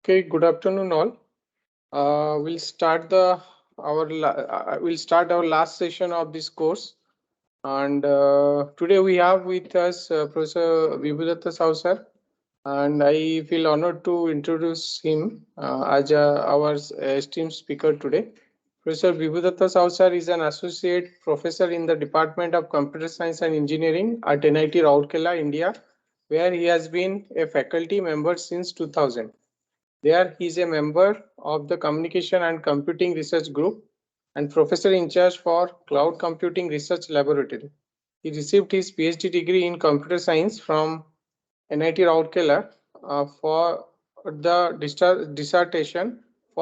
Okay, good afternoon all. We'll start our last session of this course, and today we have with us Professor Vibhudatta Sahu sir, and I feel honored to introduce him as our esteemed speaker today. Professor Vibhudatta Sahu sir is an associate professor in the Department of Computer Science and Engineering at NIT-Rourkela, India, where he has been a faculty member since 2000. There, he is a member of the Communication and Computing Research Group and professor in charge for Cloud Computing Research Laboratory. He received his PhD degree in Computer Science from NIT Rourkela for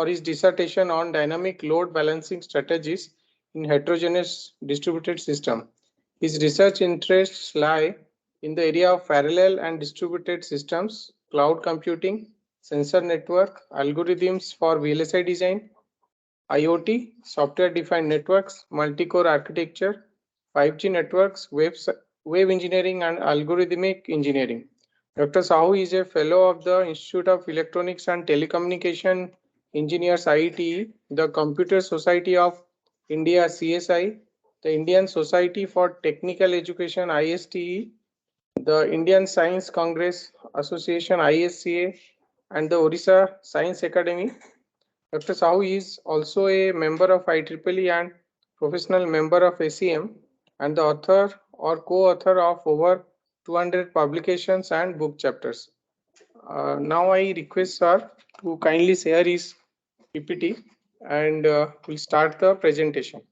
his dissertation on dynamic load balancing strategies in heterogeneous distributed system. His research interests lie in the area of parallel and distributed systems, cloud computing, sensor network, algorithms for VLSI design, IoT, software-defined networks, multi-core architecture, 5G networks, wave engineering, and algorithmic engineering. Dr. Sahu is a fellow of the Institute of Electronics and Telecommunication Engineers IETE, the Computer Society of India CSI, the Indian Society for Technical Education ISTE, the Indian Science Congress Association ISCA, and the Orissa Science Academy. Dr. Sahu is also a member of IEEE and professional member of ACM and the author or co-author of over 200 publications and book chapters. Now I request sir to kindly share his PPT and we'll start the presentation.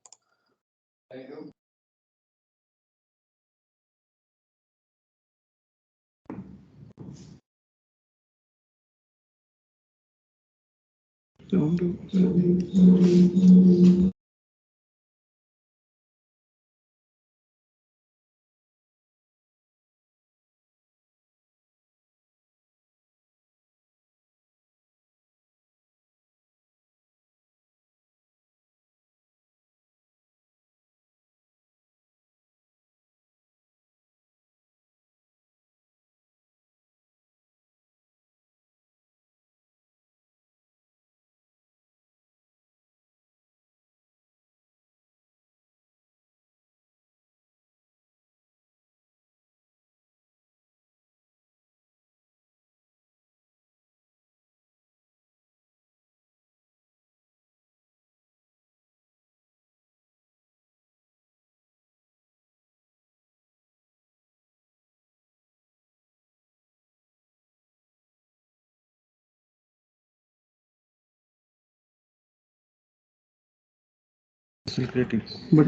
But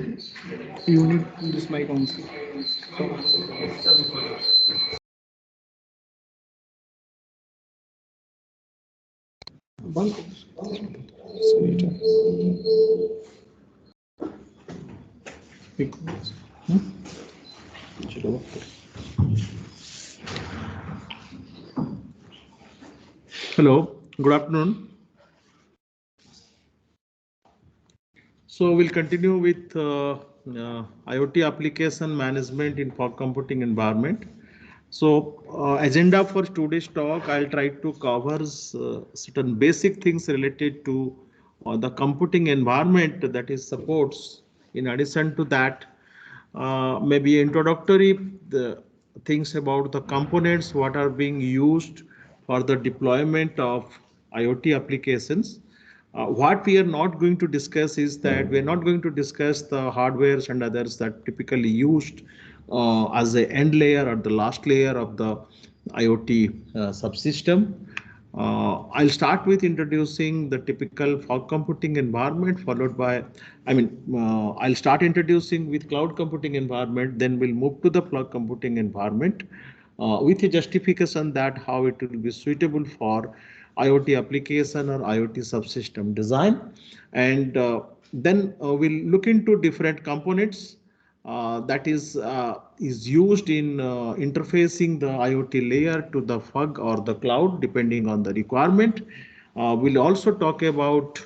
you need this mic on. Hello, good afternoon. So we'll continue with IoT application management in fog computing environment. So agenda for today's talk, I'll try to cover certain basic things related to the computing environment that is supports. In addition to that, maybe introductory things about the components, what are being used for the deployment of IoT applications. What we are not going to discuss is that we are not going to discuss the hardwares and others that typically used as the end layer or the last layer of the IoT subsystem. I'll start with introducing the typical fog computing environment, followed by, I'll start introducing with cloud computing environment, then we'll move to the fog computing environment with a justification that how it will be suitable for IoT application or IoT subsystem design. And then we'll look into different components that is used in interfacing the IoT layer to the fog or the cloud, depending on the requirement. We'll also talk about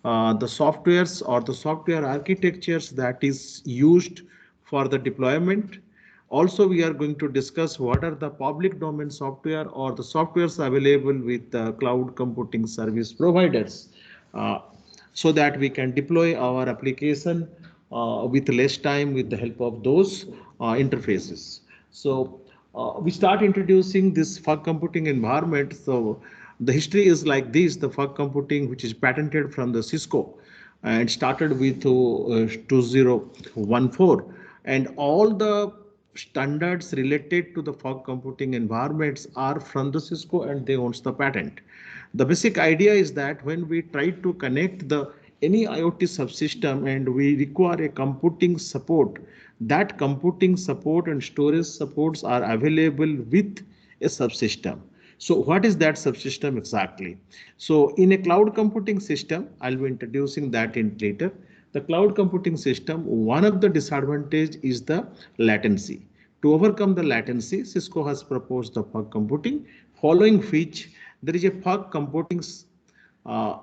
the softwares or the software architectures that is used for the deployment. Also, we are going to discuss what are the public domain software or the softwares available with cloud computing service providers, so that we can deploy our application with less time with the help of those interfaces. So we start introducing this fog computing environment. So the history is like this: the fog computing, which is patented from the Cisco, and started with 2014, and all the standards related to the fog computing environments are from the Cisco, and they owns the patent. The basic idea is that when we try to connect the any IoT subsystem and we require a computing support, that computing support and storage supports are available with a subsystem. So what is that subsystem exactly? So in a cloud computing system, I'll be introducing that in later. The cloud computing system, one of the disadvantage is the latency. To overcome the latency, Cisco has proposed the fog computing, following which there is a fog computing uh,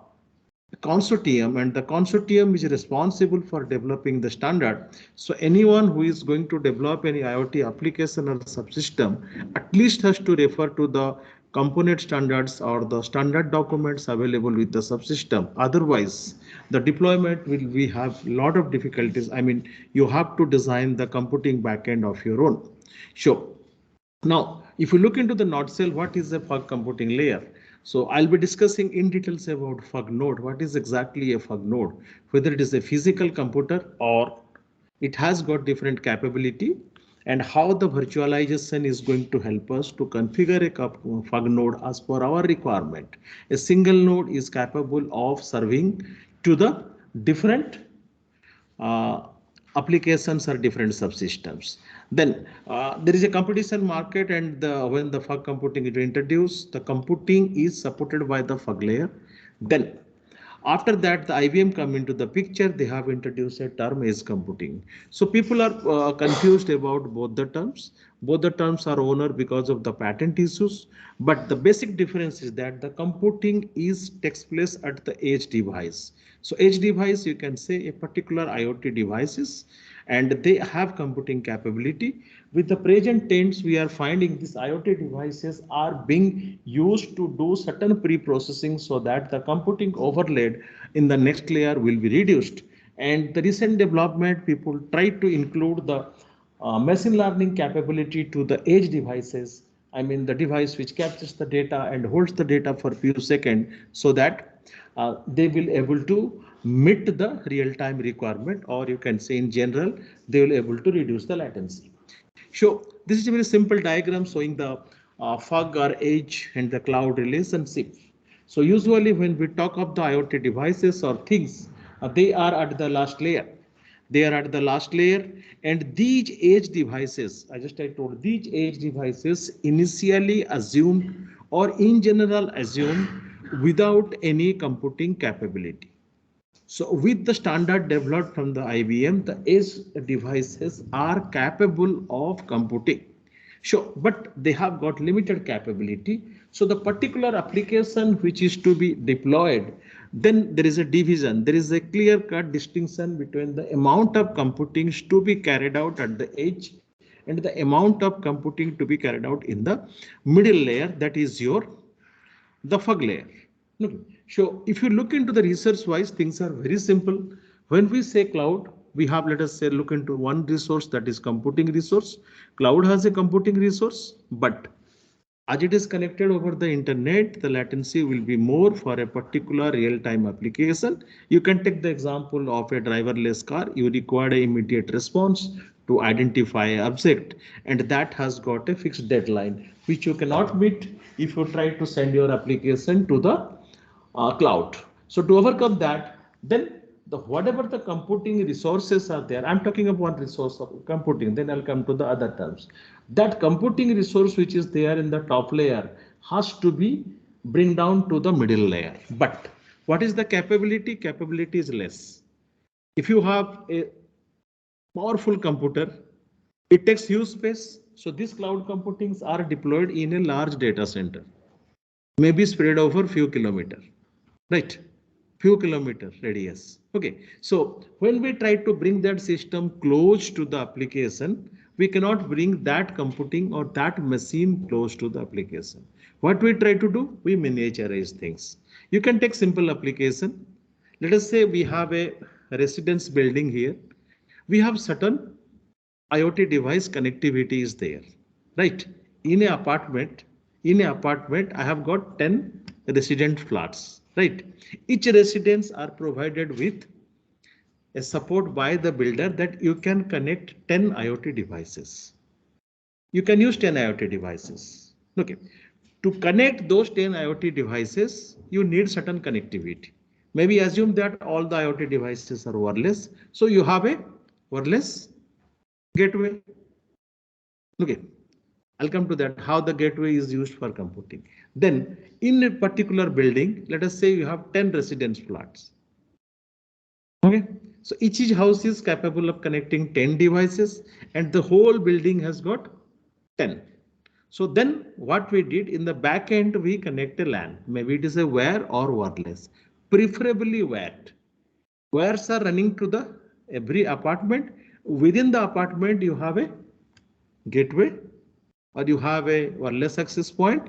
consortium, and the consortium is responsible for developing the standard. So anyone who is going to develop any IoT application or subsystem at least has to refer to the component standards or the standard documents available with the subsystem. Otherwise, the deployment will we have a lot of difficulties. I mean, you have to design the computing backend of your own. Sure. Now, if you look into the nutshell, what is a fog computing layer? So I'll be discussing in details about fog node. What is exactly a fog node? Whether it is a physical computer or it has got different capability, and how the virtualization is going to help us to configure a fog node as per our requirement. A single node is capable of serving to the different uh, applications or different subsystems. Then there is a competition market, and when the fog computing is introduced, the computing is supported by the fog layer. Then after that, the IBM come into the picture. They have introduced a term edge computing. So people are confused about both the terms. Both the terms are owner because of the patent issues. But the basic difference is that the computing is takes place at the edge device. So edge device, you can say a particular IoT devices, and they have computing capability. With the present tense, we are finding these IoT devices are being used to do certain pre-processing so that the computing overload in the next layer will be reduced. And the recent development, people try to include the machine learning capability to the edge devices. I mean, the device which captures the data and holds the data for a few seconds, so that they will able to meet the real-time requirement, or you can say in general, they will able to reduce the latency. So this is a very simple diagram showing the fog or edge and the cloud relationship. So usually when we talk of the IoT devices or things, they are at the last layer. They are at the last layer, and these edge devices, I told, these edge devices initially assumed or in general assumed without any computing capability. So with the standard developed from the IBM, the edge devices are capable of computing. Sure, but they have got limited capability. So the particular application which is to be deployed, then there is a division. There is a clear-cut distinction between the amount of computing to be carried out at the edge and the amount of computing to be carried out in the middle layer, that is your the fog layer. Okay. So if you look into the research wise, things are very simple. When we say cloud, we have, let us say, look into one resource, that is computing resource. Cloud has a computing resource, but as it is connected over the internet, the latency will be more for a particular real-time application. You can take the example of a driverless car. You require an immediate response to identify an object, and that has got a fixed deadline, which you cannot meet if you try to send your application to the cloud. So to overcome that, then the whatever the computing resources are there, I'm talking of one resource of computing, then I'll come to the other terms. That computing resource which is there in the top layer has to be bring down to the middle layer. But what is the capability? Capability is less. If you have a powerful computer, it takes huge space. So these cloud computings are deployed in a large data center, maybe spread over few kilometers, right? Few kilometer radius. Okay, so when we try to bring that system close to the application, we cannot bring that computing or that machine close to the application. What we try to do, we miniaturize things. You can take simple application. Let us say we have a residence building here. We have certain IoT device connectivity is there, right? In an apartment, I have got 10 resident flats, right? Each residence are provided with a support by the builder that you can connect 10 IoT devices. You can use 10 IoT devices. Okay. To connect those 10 IoT devices, you need certain connectivity. Maybe assume that all the IoT devices are wireless. So you have a wireless gateway. Okay. I'll come to that, how the gateway is used for computing. Then in a particular building, let us say you have 10 residence flats. Okay, so each house is capable of connecting 10 devices and the whole building has got 10. So then what we did in the back end, we connect a LAN. Maybe it is a wire or wireless, preferably wired. Wires are running to the every apartment. Within the apartment, you have a gateway or you have a wireless access point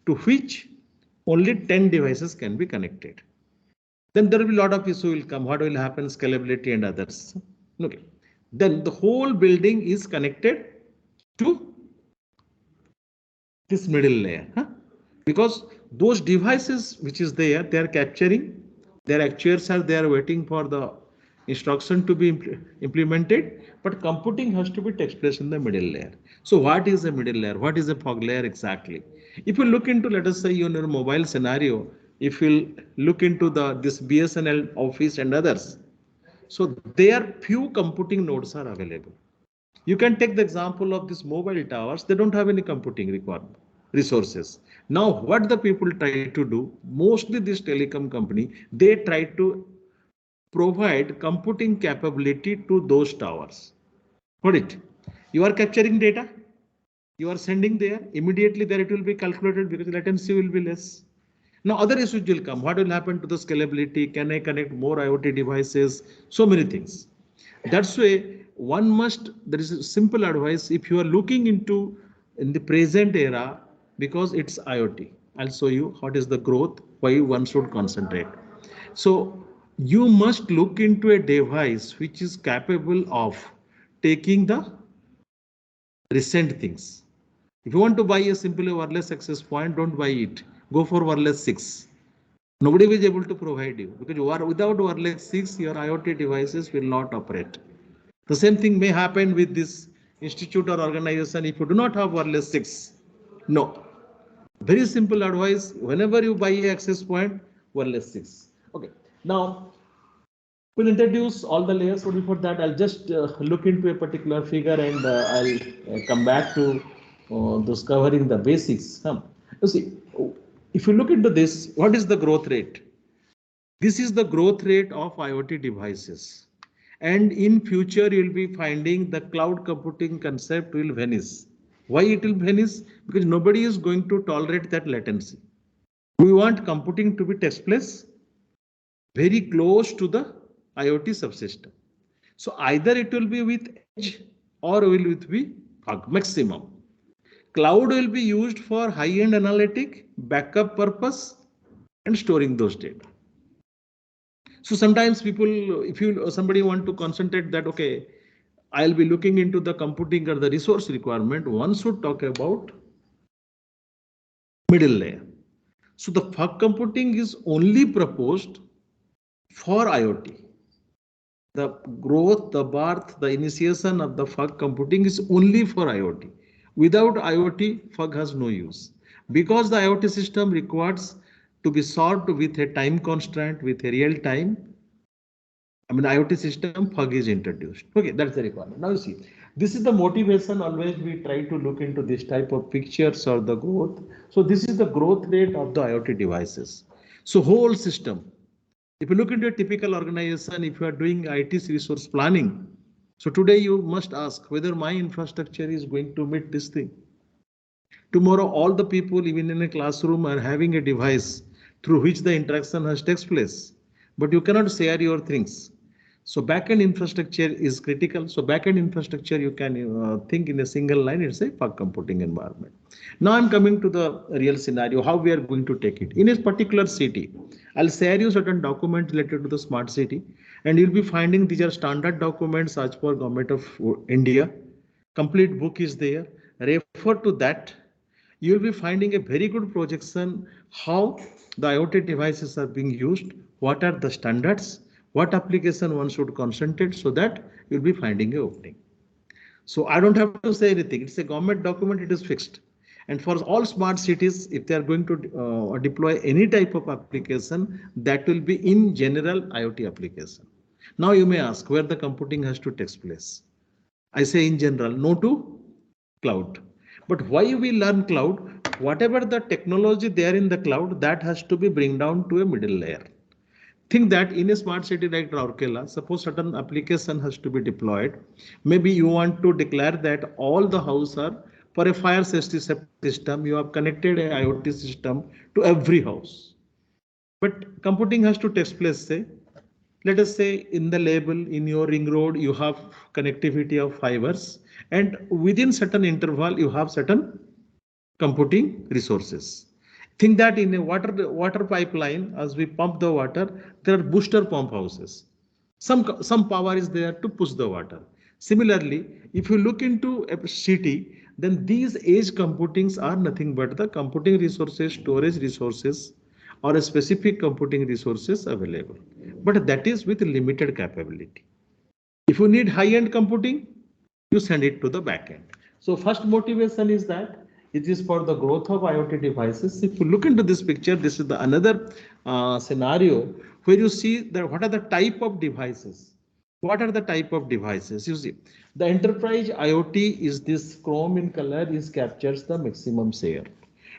to which only 10 devices can be connected. Then there will be a lot of issues will come. What will happen? Scalability and others. Okay. Then the whole building is connected to this middle layer, because those devices which is there, they are capturing, their actuators are there waiting for the instruction to be implemented, but computing has to be takes place in the middle layer. So what is a middle layer? What is a fog layer exactly? If you look into, let us say, in your mobile scenario, if you look into this BSNL office and others, so there few computing nodes are available. You can take the example of these mobile towers. They don't have any computing requirement resources. Now, what the people try to do, mostly this telecom company, they try to provide computing capability to those towers. Got it? You are capturing data. You are sending there. Immediately there it will be calculated because latency will be less. Now other issues will come. What will happen to the scalability? Can I connect more IoT devices? So many things. That's why one must, there is a simple advice if you are looking into in the present era, because it's IoT. I'll show you what is the growth, why one should concentrate. So you must look into a device which is capable of taking the recent things. If you want to buy a simple wireless access point, don't buy it. Go for wireless 6. Nobody is able to provide you because without wireless 6, your IoT devices will not operate. The same thing may happen with this institute or organization if you do not have wireless 6. No. Very simple advice. Whenever you buy a access point, wireless 6. Okay. Now, we'll introduce all the layers. So before that, I'll just look into a particular figure and I'll come back to those covering the basics. You see, if you look into this, what is the growth rate? This is the growth rate of IoT devices. And in future, you'll be finding the cloud computing concept will vanish. Why it will vanish? Because nobody is going to tolerate that latency. We want computing to be takes place very close to the IoT subsystem. So either it will be with edge or will it be maximum. Cloud will be used for high-end analytic, backup purpose, and storing those data. So sometimes people, if somebody want to concentrate that, okay, I'll be looking into the computing or the resource requirement, one should talk about middle layer. So the fog computing is only proposed for IoT. The growth, the birth, the initiation of the fog computing is only for IoT. Without IoT, fog has no use because the IoT system requires to be solved with a time constraint, with a real time. IoT system, fog is introduced. Okay, that's the requirement. Now you see, this is the motivation. Always we try to look into this type of pictures or the growth. So this is the growth rate of the IoT devices. So whole system. If you look into a typical organization, if you are doing IT resource planning, so today you must ask whether my infrastructure is going to meet this thing. Tomorrow, all the people, even in a classroom, are having a device through which the interaction has takes place, but you cannot share your things. So backend infrastructure is critical. So backend infrastructure, you can think in a single line, it's a fog computing environment. Now I'm coming to the real scenario, how we are going to take it. In a particular city, I'll share you certain documents related to the smart city, and you'll be finding these are standard documents as per Government of India. Complete book is there. Refer to that. You'll be finding a very good projection how the IoT devices are being used, what are the standards, what application one should concentrate, so that you'll be finding a opening. So I don't have to say anything. It's a government document, it is fixed. And for all smart cities, if they are going to deploy any type of application, that will be in general IoT application. Now you may ask where the computing has to take place. I say in general, no to cloud. But why we learn cloud? Whatever the technology there in the cloud, that has to be bring down to a middle layer. Think that in a smart city like Rourkela, suppose certain application has to be deployed. Maybe you want to declare that all the house are for a fire safety system, you have connected a IoT system to every house. But computing has to take place, say, let us say in the label in your ring road, you have connectivity of fibers, and within certain interval, you have certain computing resources. Think that in a water pipeline, as we pump the water, there are booster pump houses. Some power is there to push the water. Similarly, if you look into a city, then these edge computings are nothing but the computing resources, storage resources, or a specific computing resources available. But that is with limited capability. If you need high-end computing, you send it to the backend. So first motivation is that it is for the growth of IoT devices. If you look into this picture, this is the another scenario where you see that what are the type of devices. What are the type of devices? You see, the enterprise IoT is this chrome in color is captures the maximum share.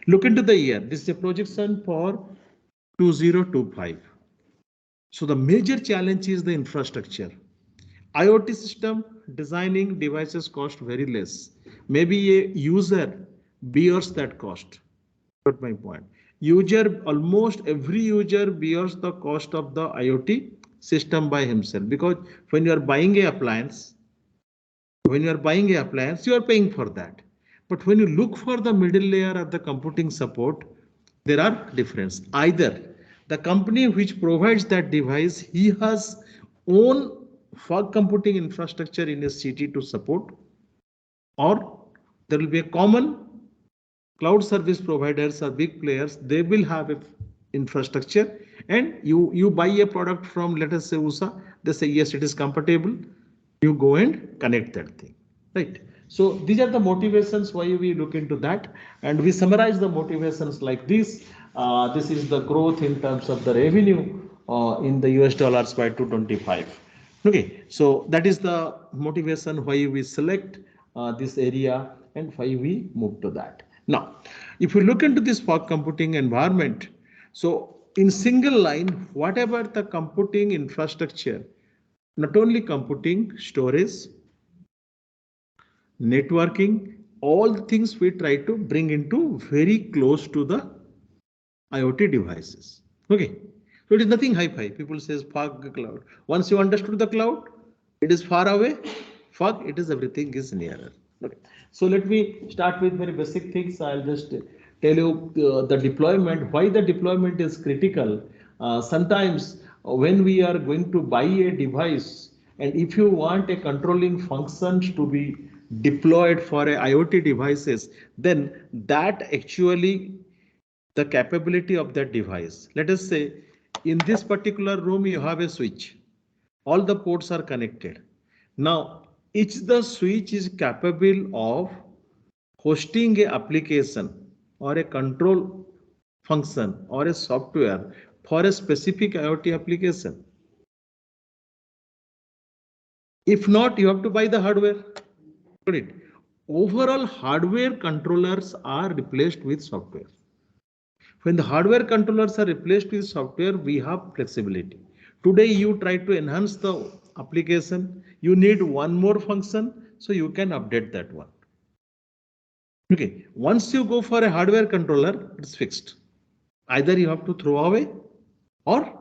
Look into the year. This is a projection for 2025. So the major challenge is the infrastructure. IoT system designing devices cost very less. Maybe a user bears that cost. Got my point. Almost every user bears the cost of the IoT system by himself, because when you are buying a appliance, you are paying for that. But when you look for the middle layer of the computing support, there are difference. Either the company which provides that device, he has own fog computing infrastructure in a city to support, or there will be a common cloud service providers or big players, they will have a infrastructure, and you buy a product from, let us say, USA, they say yes, it is compatible, you go and connect that thing, right? So these are the motivations why we look into that, and we summarize the motivations like this. This is the growth in terms of the revenue in the US dollars by 225. Okay, so that is the motivation why we select this area and why we move to that. Now, if you look into this fog computing environment, so in single line, whatever the computing infrastructure, not only computing, storage, networking, all things we try to bring into very close to the IoT devices. Okay, so it is nothing hi-fi. People says fog cloud. Once you understood the cloud, it is far away. Fog, it is everything is nearer. Okay. So let me start with very basic things. I'll just tell you the deployment. Why the deployment is critical. Sometimes when we are going to buy a device, and if you want a controlling functions to be deployed for a IoT devices, then that actually the capability of that device. Let us say in this particular room you have a switch. All the ports are connected. Now each the switch is capable of hosting a application or a control function or a software for a specific IoT application. If not, you have to buy the hardware. Overall hardware controllers are replaced with software. When the hardware controllers are replaced with software, we have flexibility. Today, you try to enhance the application, you need one more function, so you can update that one. Okay, once you go for a hardware controller, it's fixed. Either you have to throw away or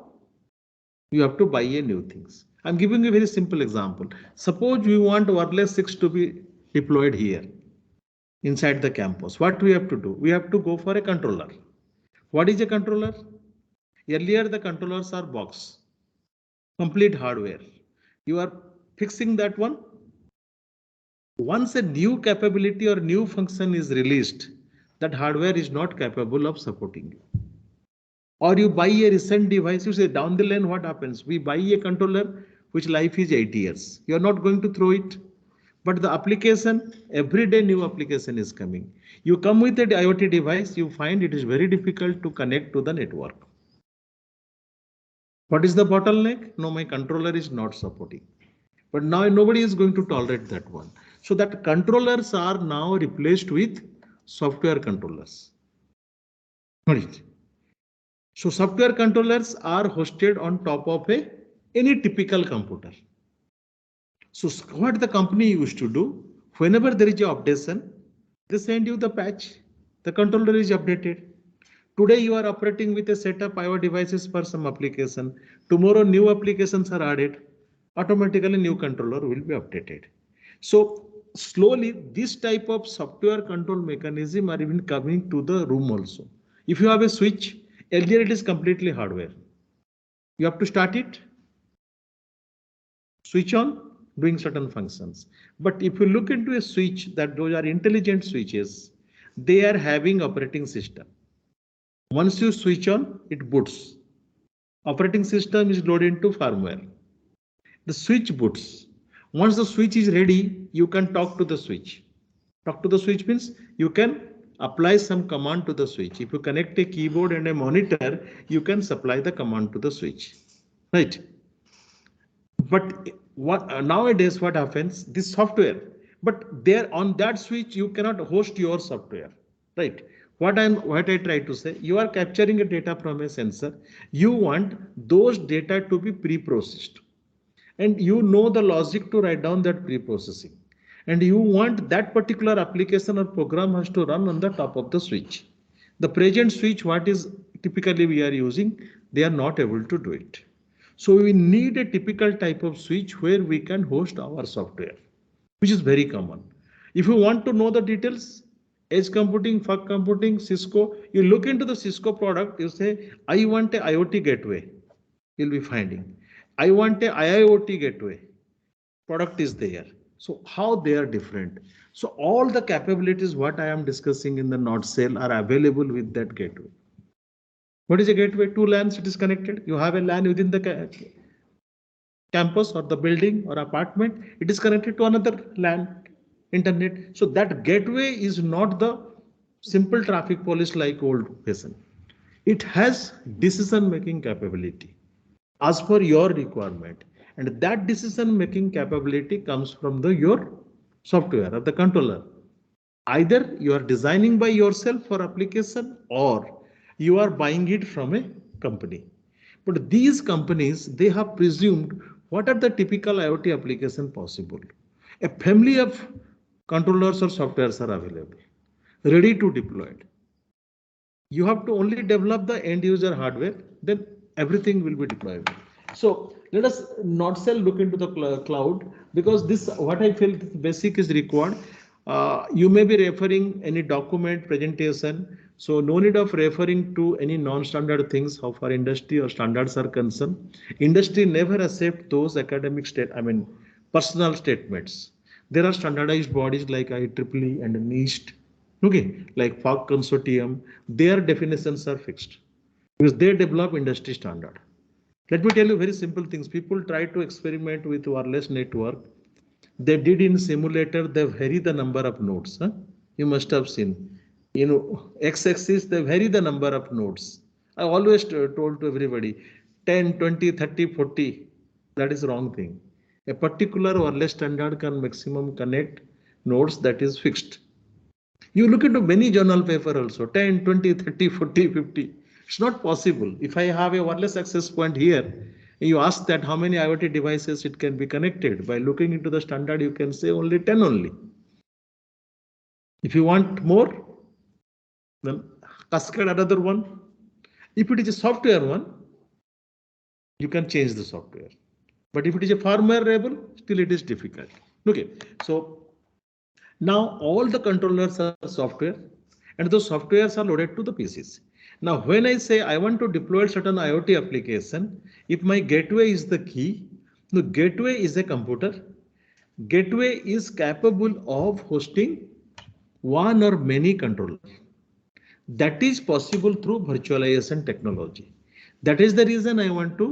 You have to buy a new things. I'm giving you a very simple example. Suppose we want wireless 6 to be deployed here inside the campus. What we have to do? We have to go for a controller. What is a controller? Earlier the controllers are box, complete hardware. You are fixing that one. Once a new capability or new function is released, that hardware is not capable of supporting you. Or you buy a recent device, you say down the line what happens? We buy a controller which life is 8 years. You are not going to throw it. But the application, every day new application is coming. You come with an IoT device, you find it is very difficult to connect to the network. What is the bottleneck? No, my controller is not supporting. But now nobody is going to tolerate that one. So that controllers are now replaced with software controllers. Right. So software controllers are hosted on top of any typical computer. So what the company used to do, whenever there is an updation, they send you the patch. The controller is updated. Today you are operating with a set of IoT devices for some application. Tomorrow new applications are added. Automatically new controller will be updated. So slowly this type of software control mechanism are even coming to the room also. If you have a switch, earlier it is completely hardware. You have to start it, switch on, doing certain functions. But if you look into a switch, that those are intelligent switches, they are having operating system. Once you switch on, it boots. Operating system is loaded into firmware. The switch boots. Once the switch is ready, you can talk to the switch. Talk to the switch means you can apply some command to the switch. If you connect a keyboard and a monitor, you can supply the command to the switch, right? But nowadays what happens? This software, but there on that switch you cannot host your software, right? What I try to say, you are capturing a data from a sensor. You want those data to be pre-processed, and you know the logic to write down that pre-processing, and you want that particular application or program has to run on the top of the switch. The present switch, what is typically we are using, they are not able to do it. So we need a typical type of switch where we can host our software, which is very common. If you want to know the details, edge computing, fog computing, Cisco, you look into the Cisco product, you say, I want a IoT gateway. You'll be finding, I want a IIoT gateway. Product is there. So how they are different? So all the capabilities what I am discussing in the nutshell are available with that gateway. What is a gateway? Two LANs, it is connected. You have a LAN within the campus or the building or apartment. It is connected to another LAN, internet. So that gateway is not the simple traffic police like old person. It has decision making capability as per your requirement. And that decision making capability comes from your software or the controller. Either you are designing by yourself for application or you are buying it from a company. But these companies, they have presumed what are the typical IoT application possible. A family of controllers or softwares are available, ready to deploy it. You have to only develop the end user hardware, then everything will be deployable. So let us not look into the cloud, because this what I feel basic is required. You may be referring any document presentation, so no need of referring to any non-standard things how far industry or standards are concerned. Industry never accept those academic personal statements. There are standardized bodies like IEEE and NIST, okay, like FOG consortium. Their definitions are fixed because they develop industry standard. Let me tell you very simple things. People try to experiment with wireless network. They did in simulator, they vary the number of nodes. Huh? You must have seen, x-axis, they vary the number of nodes. I always told to everybody, 10, 20, 30, 40, that is wrong thing. A particular wireless standard can maximum connect nodes, that is fixed. You look into many journal paper also, 10, 20, 30, 40, 50. It's not possible. If I have a wireless access point here, you ask that how many IoT devices it can be connected. By looking into the standard, you can say only 10 only. If you want more, then cascade another one. If it is a software one, you can change the software. But if it is a firmware-able, still it is difficult. Okay, so now all the controllers are software, and those softwares are loaded to the PCs. Now, when I say I want to deploy certain IoT application, if my gateway is the key, the gateway is a computer. Gateway is capable of hosting one or many controllers. That is possible through virtualization technology. That is the reason I want to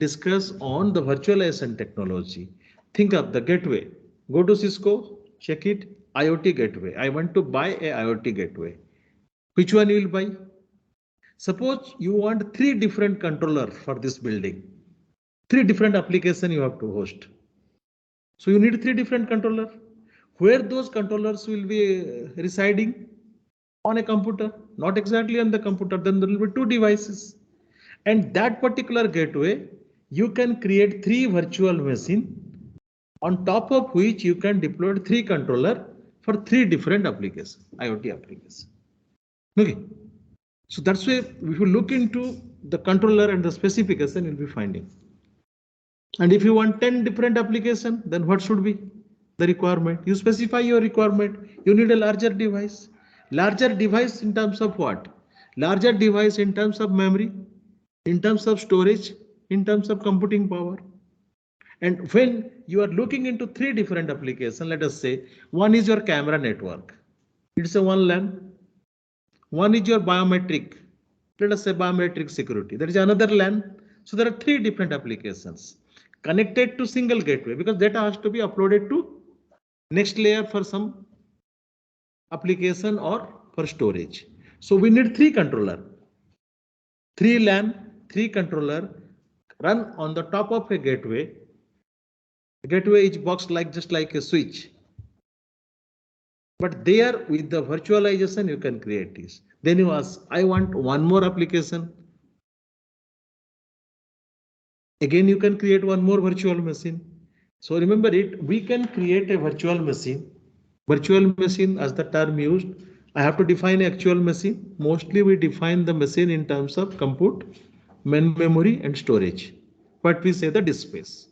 discuss on the virtualization technology. Think of the gateway. Go to Cisco, check it, IoT gateway. I want to buy a IoT gateway. Which one you will buy? Suppose you want 3 different controllers for this building. 3 different applications you have to host. So you need 3 different controllers. Where those controllers will be residing? On a computer, not exactly on the computer, then there will be 2 devices. And that particular gateway, you can create 3 virtual machines on top of which you can deploy 3 controllers for 3 different applications, IoT applications. Okay. So that's why if you look into the controller and the specification, you'll be finding. And if you want 10 different applications, then what should be the requirement? You specify your requirement. You need a larger device. Larger device in terms of what? Larger device in terms of memory, in terms of storage, in terms of computing power. And when you are looking into 3 different applications, let us say one is your camera network. It's a one LAN. One is your biometric. Let us say biometric security. There is another LAN. So there are 3 different applications connected to single gateway because data has to be uploaded to next layer for some application or for storage. So we need 3 controller, 3 LAN, 3 controller run on the top of a gateway. The gateway is boxed like just like a switch. But there with the virtualization you can create this. Then you ask, I want one more application. Again, you can create one more virtual machine. So remember it, we can create a virtual machine. Virtual machine as the term used, I have to define actual machine. Mostly we define the machine in terms of compute, main memory and storage. But we say the disk space.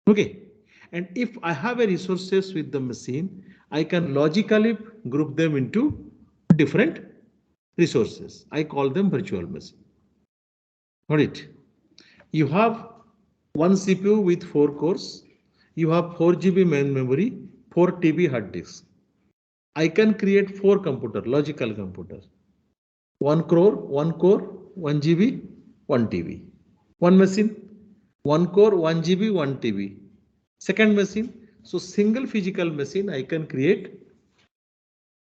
Okay. And if I have a resources with the machine, I can logically group them into different resources. I call them virtual machine. Got it? You have one CPU with 4 cores. You have 4 GB main memory, 4 TB hard disk. I can create 4 computer, logical computer. 1 core, 1 GB, 1 TB. One machine, 1 core, 1 GB, 1 TB. Second machine, so single physical machine, I can create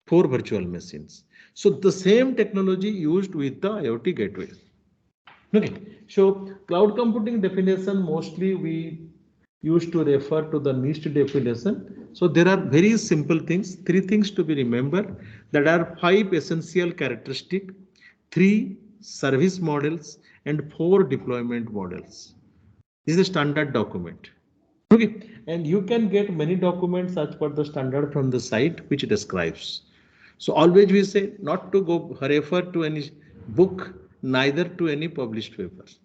4 virtual machines. So the same technology used with the IoT gateway. Okay, so cloud computing definition mostly we used to refer to the NIST definition. So there are very simple things, 3 things to be remembered. There are 5 essential characteristics, 3 service models and 4 deployment models. This is a standard document. Okay, and you can get many documents as per the standard from the site which describes. So always we say not to go refer to any book, neither to any published papers.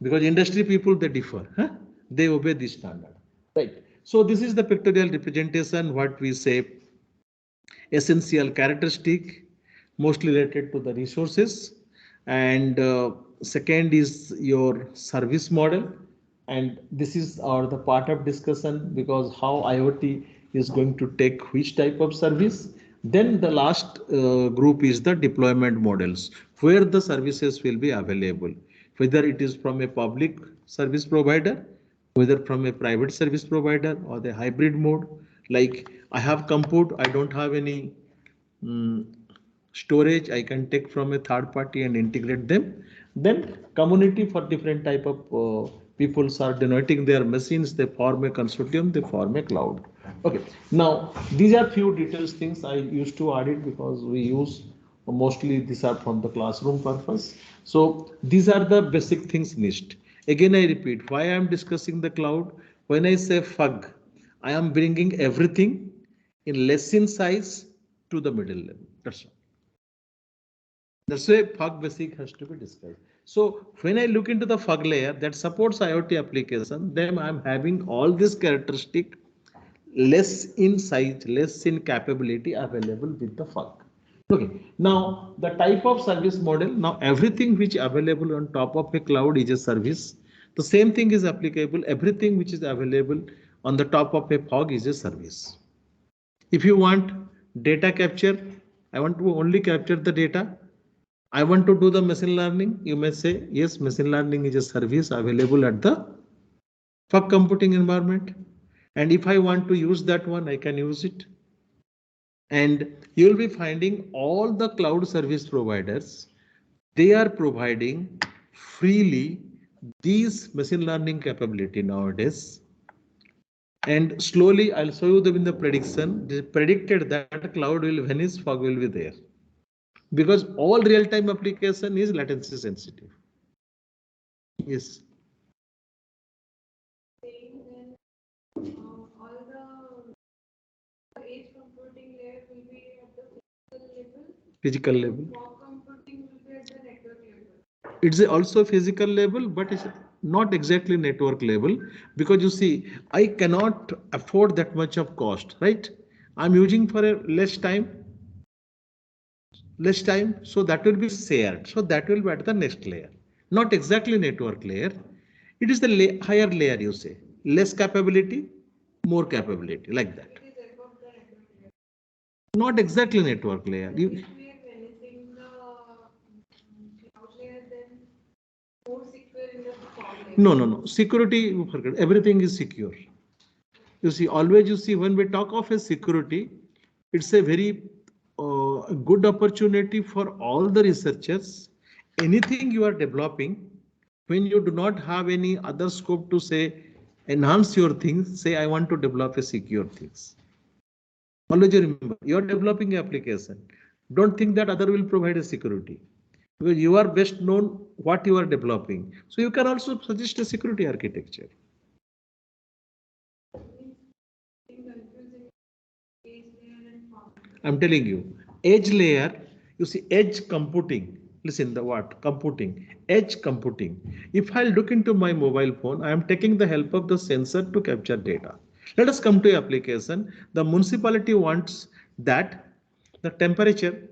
Because industry people, they differ. Huh? They obey this standard. Right. So this is the pictorial representation, what we say essential characteristic, mostly related to the resources. And second is your service model. And this is the part of discussion because how IoT is going to take which type of service. Then the last group is the deployment models, where the services will be available, whether it is from a public service provider, whether from a private service provider or the hybrid mode. Like I have compute, I don't have any storage, I can take from a third party and integrate them. Then community for different type of peoples are donating their machines, they form a consortium, they form a cloud. Okay, now these are few details things I used to add it because we use mostly these are from the classroom purpose. So these are the basic things NIST. Again, I repeat why I am discussing the cloud. When I say FUG, I am bringing everything in less in size to the middle level. That's all. That's why FUG basic has to be discussed. So when I look into the fog layer that supports IoT application, then I'm having all these characteristics less in size, less in capability available with the fog. Okay, now the type of service model, now everything which available on top of a cloud is a service. The same thing is applicable, everything which is available on the top of a fog is a service. If you want data capture, I want to only capture the data. I want to do the machine learning. You may say, yes, machine learning is a service available at the fog computing environment. And if I want to use that one, I can use it. And you will be finding all the cloud service providers, they are providing freely these machine learning capability nowadays. And slowly I'll show you them in the prediction. They predicted that cloud will vanish, fog will be there. Because all real-time application is latency sensitive. Yes. All the edge computing layer will be at the Physical level. Fog computing will be at the network level. It's also physical level, but it's not exactly network level, because you see, I cannot afford that much of cost, right? I'm using for a less time, so that will be shared. So that will be at the next layer, not exactly network layer. It is the higher layer, you say, less capability, more capability, like that. It is above the network layer. Not exactly network layer. If we are vanishing the cloud layer, then more secure in the fog layer. No. Security, forget. Everything is secure. You see, always you see when we talk of a security, it's a very good opportunity for all the researchers. Anything you are developing, when you do not have any other scope to say enhance your things, say I want to develop a secure things. Always remember, you are developing an application. Don't think that other will provide a security, because you are best known what you are developing. So you can also suggest a security architecture. I'm telling you, edge layer, you see edge computing. Listen, the what? Computing, edge computing. If I look into my mobile phone, I am taking the help of the sensor to capture data. Let us come to application. The municipality wants that the temperature,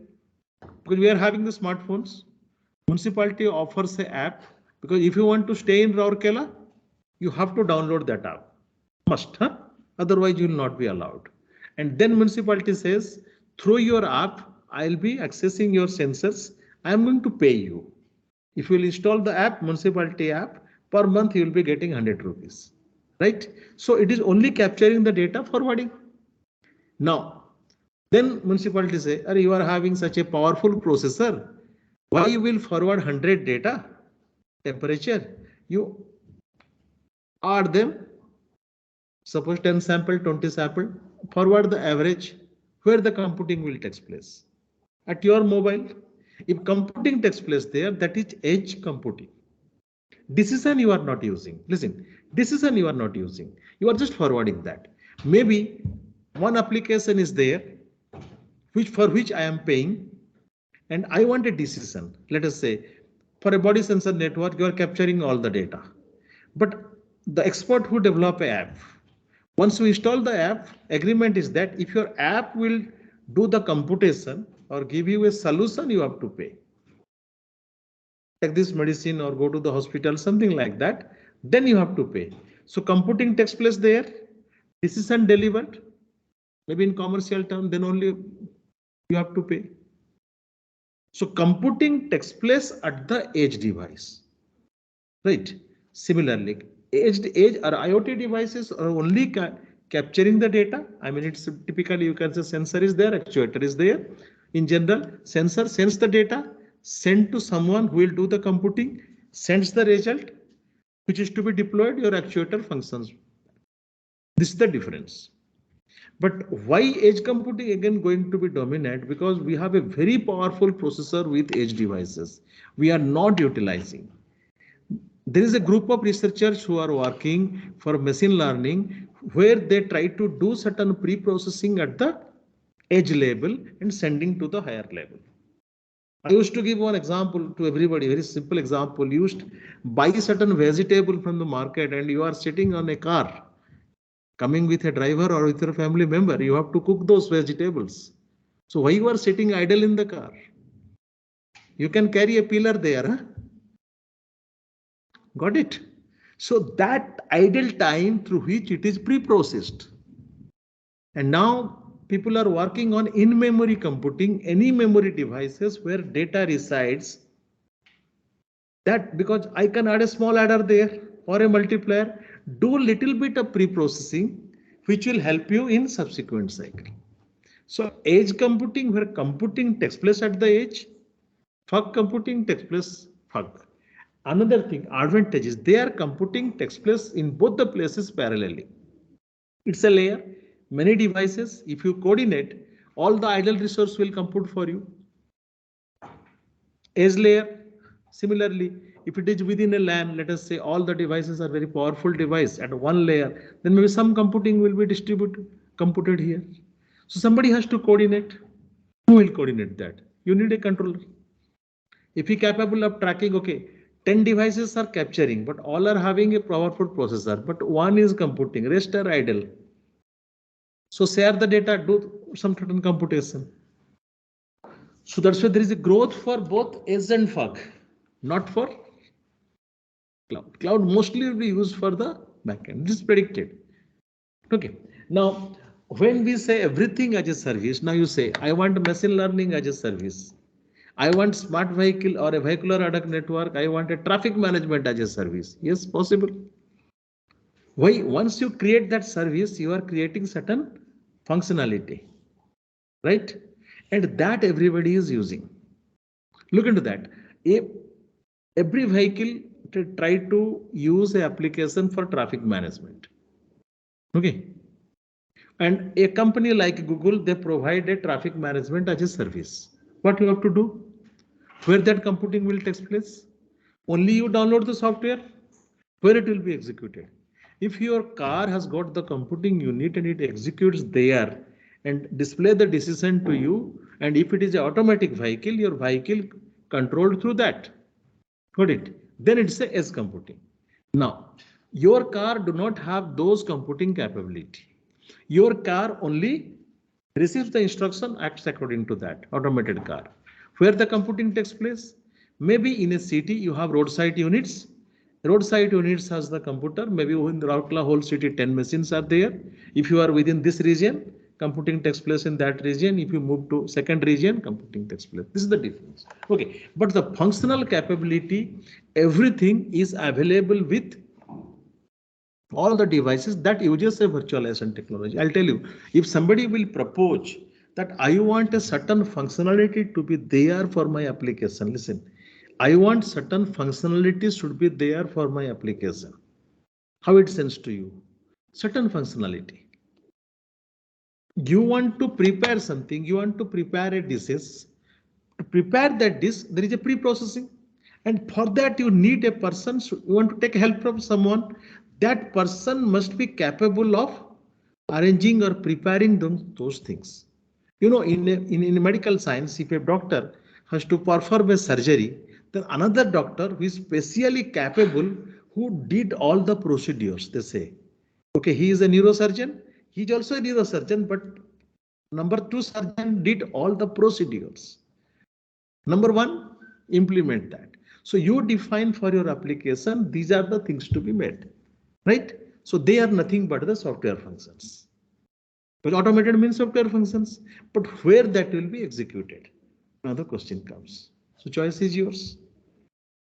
because we are having the smartphones, municipality offers an app, because if you want to stay in Rourkela, you have to download that app. Must, huh? Otherwise you will not be allowed. And then municipality says, through your app, I'll be accessing your sensors. I'm going to pay you. If you will install the app, municipality app, per month you will be getting 100 rupees. Right? So it is only capturing the data, forwarding. Now, then municipality say, you are having such a powerful processor. Why you will forward 100 data, temperature? You add them. Suppose 10 sample, 20 sample, forward the average where the computing will take place. At your mobile, if computing takes place there, that is edge computing. Decision you are not using. Listen, decision you are not using. You are just forwarding that. Maybe one application is there for which I am paying, and I want a decision. Let us say for a body sensor network, you are capturing all the data. But the expert who develop an app, once you install the app, agreement is that if your app will do the computation or give you a solution, you have to pay. Take this medicine or go to the hospital, something like that, then you have to pay. So computing takes place there, decision delivered, maybe in commercial term, then only you have to pay. So computing takes place at the edge device, right? Similarly, edge or IoT devices are only capturing the data. I mean, it's typically you can say sensor is there, actuator is there. In general, sensor sends the data, send to someone who will do the computing, sends the result, which is to be deployed. Your actuator functions. This is the difference. But why edge computing again going to be dominant? Because we have a very powerful processor with edge devices. We are not utilizing. There is a group of researchers who are working for machine learning where they try to do certain pre-processing at the edge level and sending to the higher level. I used to give one example to everybody, very simple example. You used buy certain vegetable from the market and you are sitting on a car, coming with a driver or with your family member. You have to cook those vegetables. So why you are sitting idle in the car? You can carry a pillar there. Huh? Got it? So that idle time through which it is pre-processed. And now people are working on in-memory computing, any memory devices where data resides. That because I can add a small adder there or a multiplier, do little bit of pre-processing, which will help you in subsequent cycle. So edge computing, where computing takes place at the edge, fog computing takes place fog. Another thing, advantage is their computing takes place in both the places parallelly. It's a layer, many devices. If you coordinate, all the idle resource will compute for you. Edge layer, similarly, if it is within a LAN, let us say all the devices are very powerful device at one layer, then maybe some computing will be computed here. So somebody has to coordinate. Who will coordinate that? You need a controller. If you capable of tracking, okay, 10 devices are capturing, but all are having a powerful processor, but one is computing, rest are idle. So share the data, do some certain computation. So that's why there is a growth for both edge and fog, not for cloud. Cloud mostly will be used for the backend. This is predicted. Okay. Now, when we say everything as a service, now you say, I want machine learning as a service. I want smart vehicle or a vehicular ad network. I want a traffic management as a service. Yes, possible. Why? Once you create that service, you are creating certain functionality, right? And that everybody is using. Look into that. Every vehicle try to use an application for traffic management. Okay. And a company like Google, they provide a traffic management as a service. What you have to do? Where that computing will take place? Only you download the software, where it will be executed. If your car has got the computing unit and it executes there and display the decision to you, and if it is an automatic vehicle, your vehicle controlled through that. Got it? Then it's a edge computing. Now, your car do not have those computing capability. Your car only receives the instruction, acts according to that automated car. Where the computing takes place? Maybe in a city you have roadside units. Roadside units has the computer. Maybe in the Rourkela whole city 10 machines are there. If you are within this region, computing takes place in that region. If you move to second region, computing takes place. This is the difference. Okay, but the functional capability, everything is available with all the devices that uses a virtualization technology. I'll tell you, if somebody will propose that I want a certain functionality to be there for my application, listen, I want certain functionalities should be there for my application. How it sends to you? Certain functionality. You want to prepare something, you want to prepare a dish. To prepare that dish, there is a pre-processing. And for that, you need a person, you want to take help from someone. That person must be capable of arranging or preparing those things. You know, in medical science, if a doctor has to perform a surgery, then another doctor who is specially capable, who did all the procedures, they say, okay, he is a neurosurgeon, he is also a neurosurgeon, but number two surgeon did all the procedures. Number one, implement that. So you define for your application, these are the things to be made, right? So they are nothing but the software functions. Well, automated means software functions, but where that will be executed? Now the question comes. So choice is yours.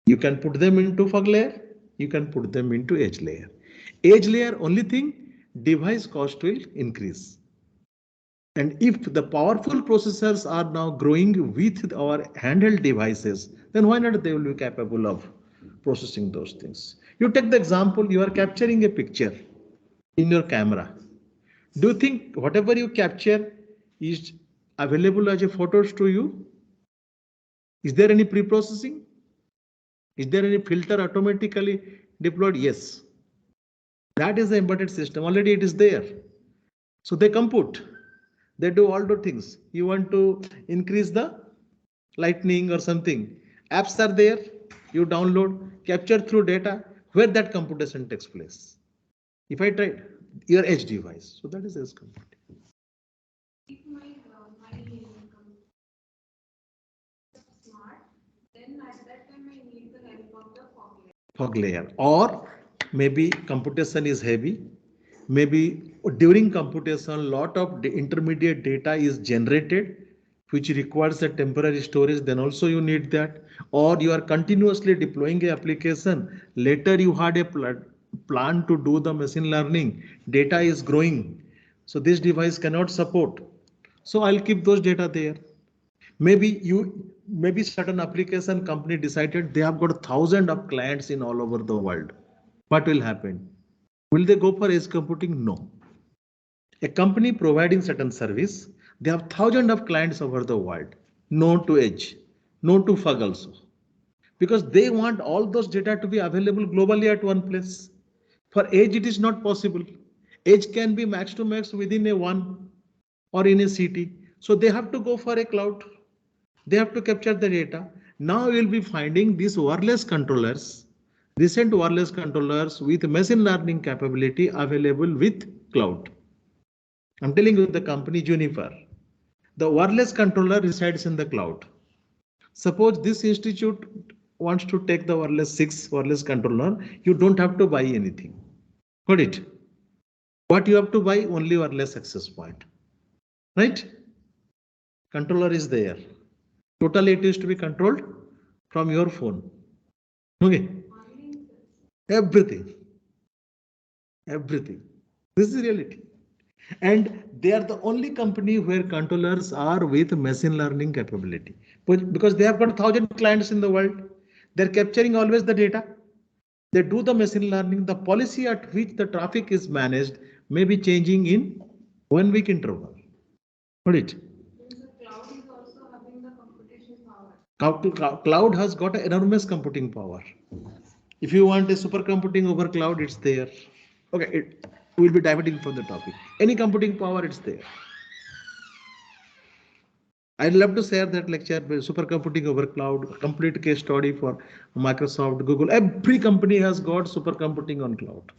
You can put them into fog layer. You can put them into edge layer. Edge layer, only thing, device cost will increase. And if the powerful processors are now growing with our handheld devices, then why not they will be capable of processing those things? You take the example, you are capturing a picture in your camera. Do you think whatever you capture is available as a photos to you? Is there any pre-processing? Is there any filter automatically deployed? Yes. That is the embedded system. Already it is there. So they compute. They do all the things. You want to increase the Lightning or something. Apps are there, you download, capture through data, where that computation takes place. If I try your edge device, so that is edge computing. If my smart, then at that time I need the help of the fog layer. Or maybe computation is heavy. Maybe during computation, lot of intermediate data is generated, which requires a temporary storage. Then also you need that. Or you are continuously deploying a application. Later you had a plan to do the machine learning. Data is growing. So this device cannot support. So I'll keep those data there. Maybe certain application company decided they have got 1,000 of clients in all over the world. What will happen? Will they go for edge computing? No. A company providing certain service, they have 1,000 of clients over the world. No to edge, no to fog also. Because they want all those data to be available globally at one place. For edge, it is not possible. Edge can be max to max within a one or in a city. So they have to go for a cloud. They have to capture the data. Now you will be finding these wireless controllers, recent wireless controllers with machine learning capability available with cloud. I'm telling you the company Juniper. The wireless controller resides in the cloud. Suppose this institute wants to take the wireless 6 wireless controller, you don't have to buy anything. Got it? What you have to buy? Only wireless access point. Right? Controller is there. Totally it is to be controlled from your phone. Okay. Everything. Everything. This is reality. And they are the only company where controllers are with machine learning capability. Because they have got 1,000 clients in the world. They're capturing always the data. They do the machine learning. The policy at which the traffic is managed may be changing in 1 week interval. Got it? The cloud is also having the computation power. Cloud has got an enormous computing power. If you want a supercomputing over cloud, it's there. Okay, we'll be diverting from the topic. Any computing power, it's there. I'd love to share that lecture, supercomputing over cloud, complete case study for Microsoft, Google. Every company has got supercomputing on cloud.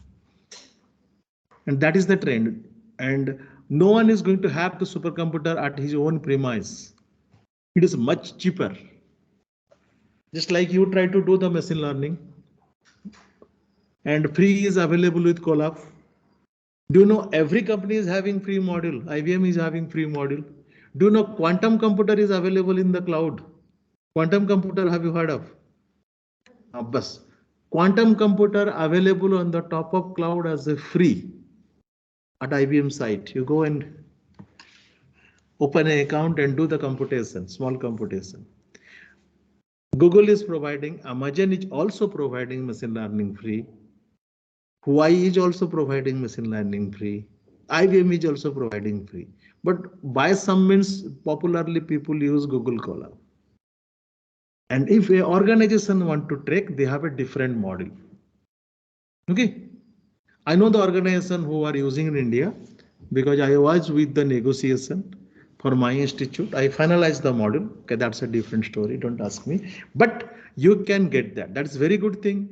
And that is the trend. And no one is going to have the supercomputer at his own premise. It is much cheaper. Just like you try to do the machine learning. And free is available with Colab. Do you know every company is having free module? IBM is having free module. Do you know quantum computer is available in the cloud? Quantum computer, have you heard of? Bus. Quantum computer available on the top of cloud as a free at IBM site. You go and open an account and do the computation, small computation. Google is providing, Amazon is also providing machine learning free. Huawei is also providing machine learning free. IBM is also providing free. But by some means, popularly people use Google Colab. And if an organization want to track, they have a different model. Okay. I know the organization who are using in India because I was with the negotiation for my institute. I finalized the model. Okay, that's a different story. Don't ask me. But you can get that. That's a very good thing.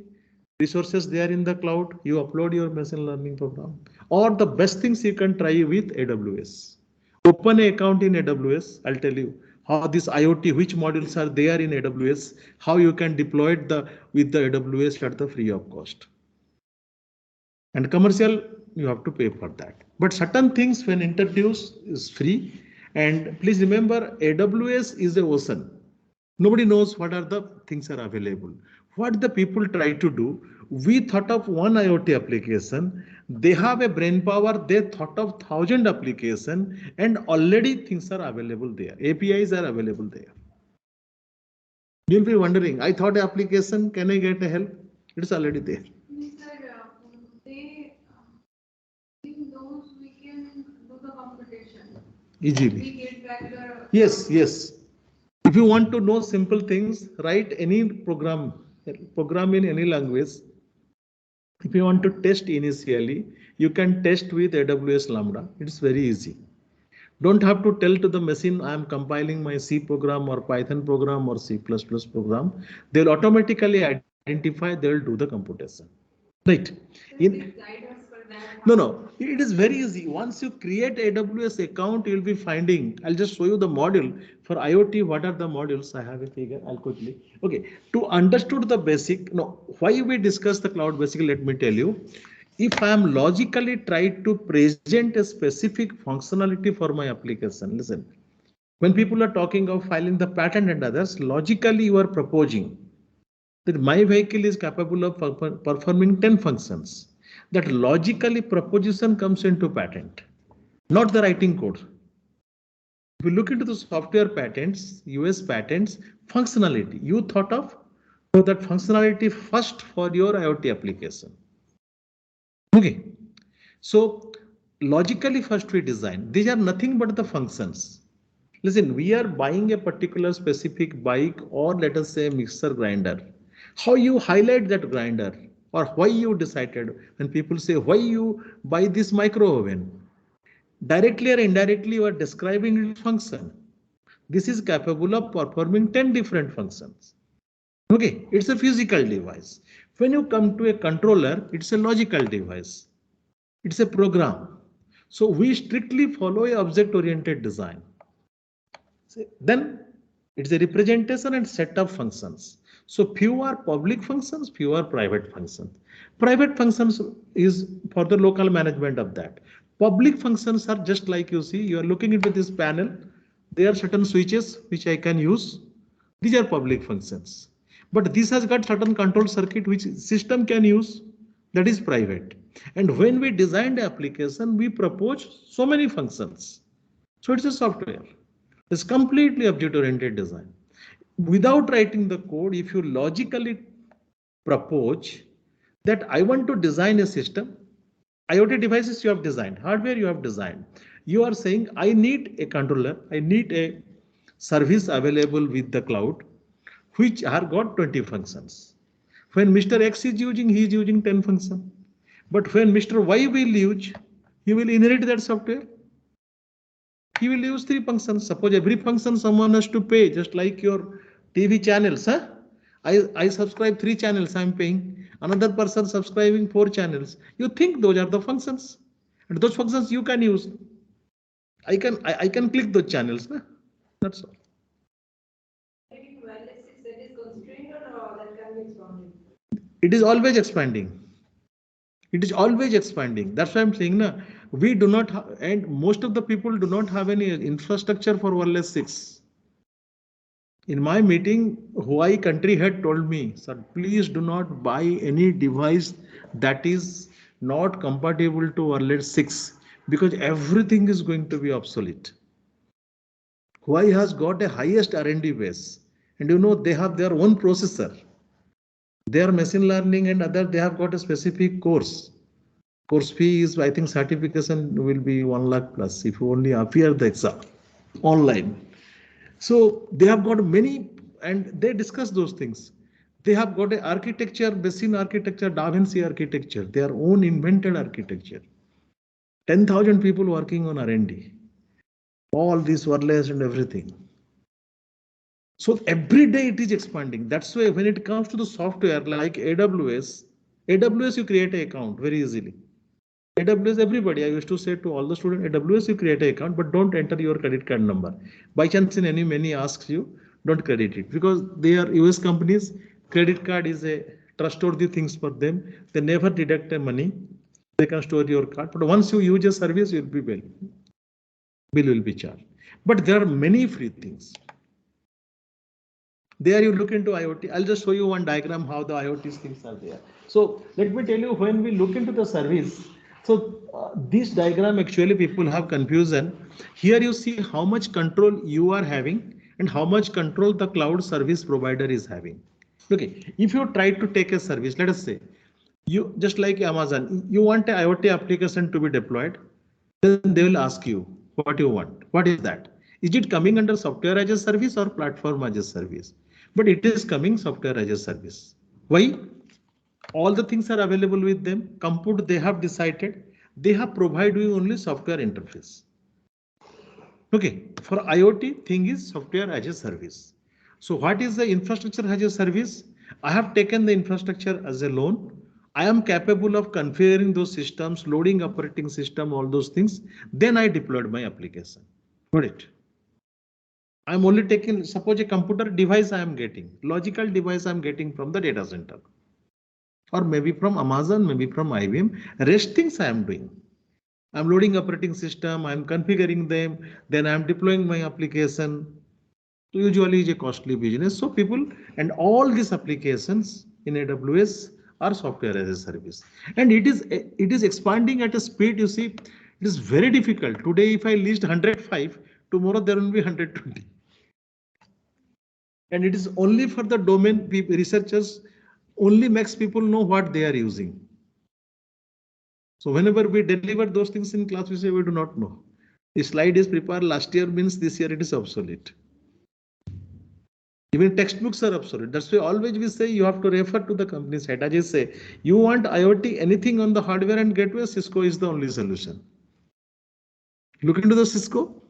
Resources there in the cloud. You upload your machine learning program. Or the best things you can try with AWS. Open an account in AWS. I'll tell you how this IoT, which modules are there in AWS, how you can deploy it with the AWS at the free of cost. And commercial, you have to pay for that. But certain things when introduced is free. And please remember, AWS is the ocean. Nobody knows what are the things are available. What the people try to do, we thought of one IoT application. They have a brain power. They thought of 1,000 application and already things are available there. APIs are available there. You'll be wondering, I thought application, can I get a help? It's already there. Those we can do the computation. Easily. We get back the. Yes. If you want to know simple things, write any program in any language. If you want to test initially, you can test with AWS Lambda. It's very easy. Don't have to tell to the machine I am compiling my C program or Python program or C++ program. They'll automatically identify, they'll do the computation. Right. No, it is very easy. Once you create AWS account, you'll be finding, I'll just show you the module for IoT. What are the modules? I have a figure. I'll quickly. Okay. To understood the basic, no, why we discuss the cloud basically, let me tell you. If I am logically trying to present a specific functionality for my application, listen, when people are talking of filing the patent and others, logically you are proposing that my vehicle is capable of performing 10 functions. That logically proposition comes into patent, not the writing code. If you look into the software patents, US patents, functionality, you thought of that functionality first for your IoT application. Okay, so logically first we design. These are nothing but the functions. Listen, we are buying a particular specific bike or let us say mixer grinder. How you highlight that grinder or why you decided when people say why you buy this micro oven, directly or indirectly you are describing its function. This is capable of performing 10 different functions. Okay, it's a physical device. When you come to a controller, it's a logical device. It's a program. So we strictly follow a object oriented design. Then it's a representation and set of functions. So few are public functions, few are private functions. Private functions is for the local management of that. Public functions are just like you see, you are looking into this panel. There are certain switches which I can use. These are public functions. But this has got certain control circuit which system can use. That is private. And when we design the application, we propose so many functions. So it's a software. It's completely object-oriented design. Without writing the code, if you logically propose that I want to design a system, IoT devices you have designed, hardware you have designed, you are saying I need a controller, I need a service available with the cloud, which are got 20 functions. When Mr. X is using, he is using 10 functions. But when Mr. Y will use, he will inherit that software. He will use 3 functions. Suppose every function someone has to pay, just like your TV channels. Huh? I subscribe 3 channels, I'm paying. Another person subscribing 4 channels. You think those are the functions. And those functions you can use. I can click those channels. Huh? That's all. It is always expanding. It is always expanding. That's why I'm saying, na, we do not, and most of the people do not have any infrastructure for wireless 6. In my meeting, Hawaii country head told me, sir, please do not buy any device that is not compatible to wireless 6 because everything is going to be obsolete. Hawaii has got a highest R&D base, and you know they have their own processor. Their machine learning and other, they have got a specific course. Course fee is, I think, certification will be 1 lakh plus if you only appear the exam online. So they have got many, and they discuss those things. They have got a architecture, Basin architecture, Da Vinci architecture, their own invented architecture. 10,000 people working on R&D. All these wireless and everything. So every day it is expanding. That's why when it comes to the software like AWS you create an account very easily. AWS, everybody, I used to say to all the students, AWS, you create an account, but don't enter your credit card number. By chance, in many asks you, don't credit it because they are US companies. Credit card is a trustworthy things for them. They never deduct the money. They can store your card, but once you use a service, you'll be bill will be charged. But there are many free things. There you look into IoT. I'll just show you one diagram how the IoT things are there. So let me tell you when we look into the service. So this diagram actually people have confusion. Here you see how much control you are having and how much control the cloud service provider is having. Okay, if you try to take a service, let us say you just like Amazon, you want an IoT application to be deployed, then they will ask you what you want. What is that? Is it coming under software as a service or platform as a service? But it is coming software as a service. Why? All the things are available with them. Compute they have decided. They have provided you only software interface. Okay, for IoT thing is software as a service. So what is the infrastructure as a service? I have taken the infrastructure as a loan. I am capable of configuring those systems, loading operating system, all those things. Then I deployed my application. Got it? I'm only taking, suppose a computer device I am getting, logical device I'm getting from the data center. Or maybe from Amazon, maybe from IBM. Rest things I am doing. I'm loading operating system, I'm configuring them, then I'm deploying my application. So usually is a costly business. So people and all these applications in AWS are software as a service. And it is expanding at a speed, you see, it is very difficult. Today, if I list 105, tomorrow there will be 120. And it is only for the domain researchers, only makes people know what they are using. So whenever we deliver those things in class, we say we do not know. The slide is prepared last year means this year it is obsolete. Even textbooks are obsolete. That's why always we say you have to refer to the company site. As I say, you want IoT, anything on the hardware and gateway, Cisco is the only solution. Look into the Cisco.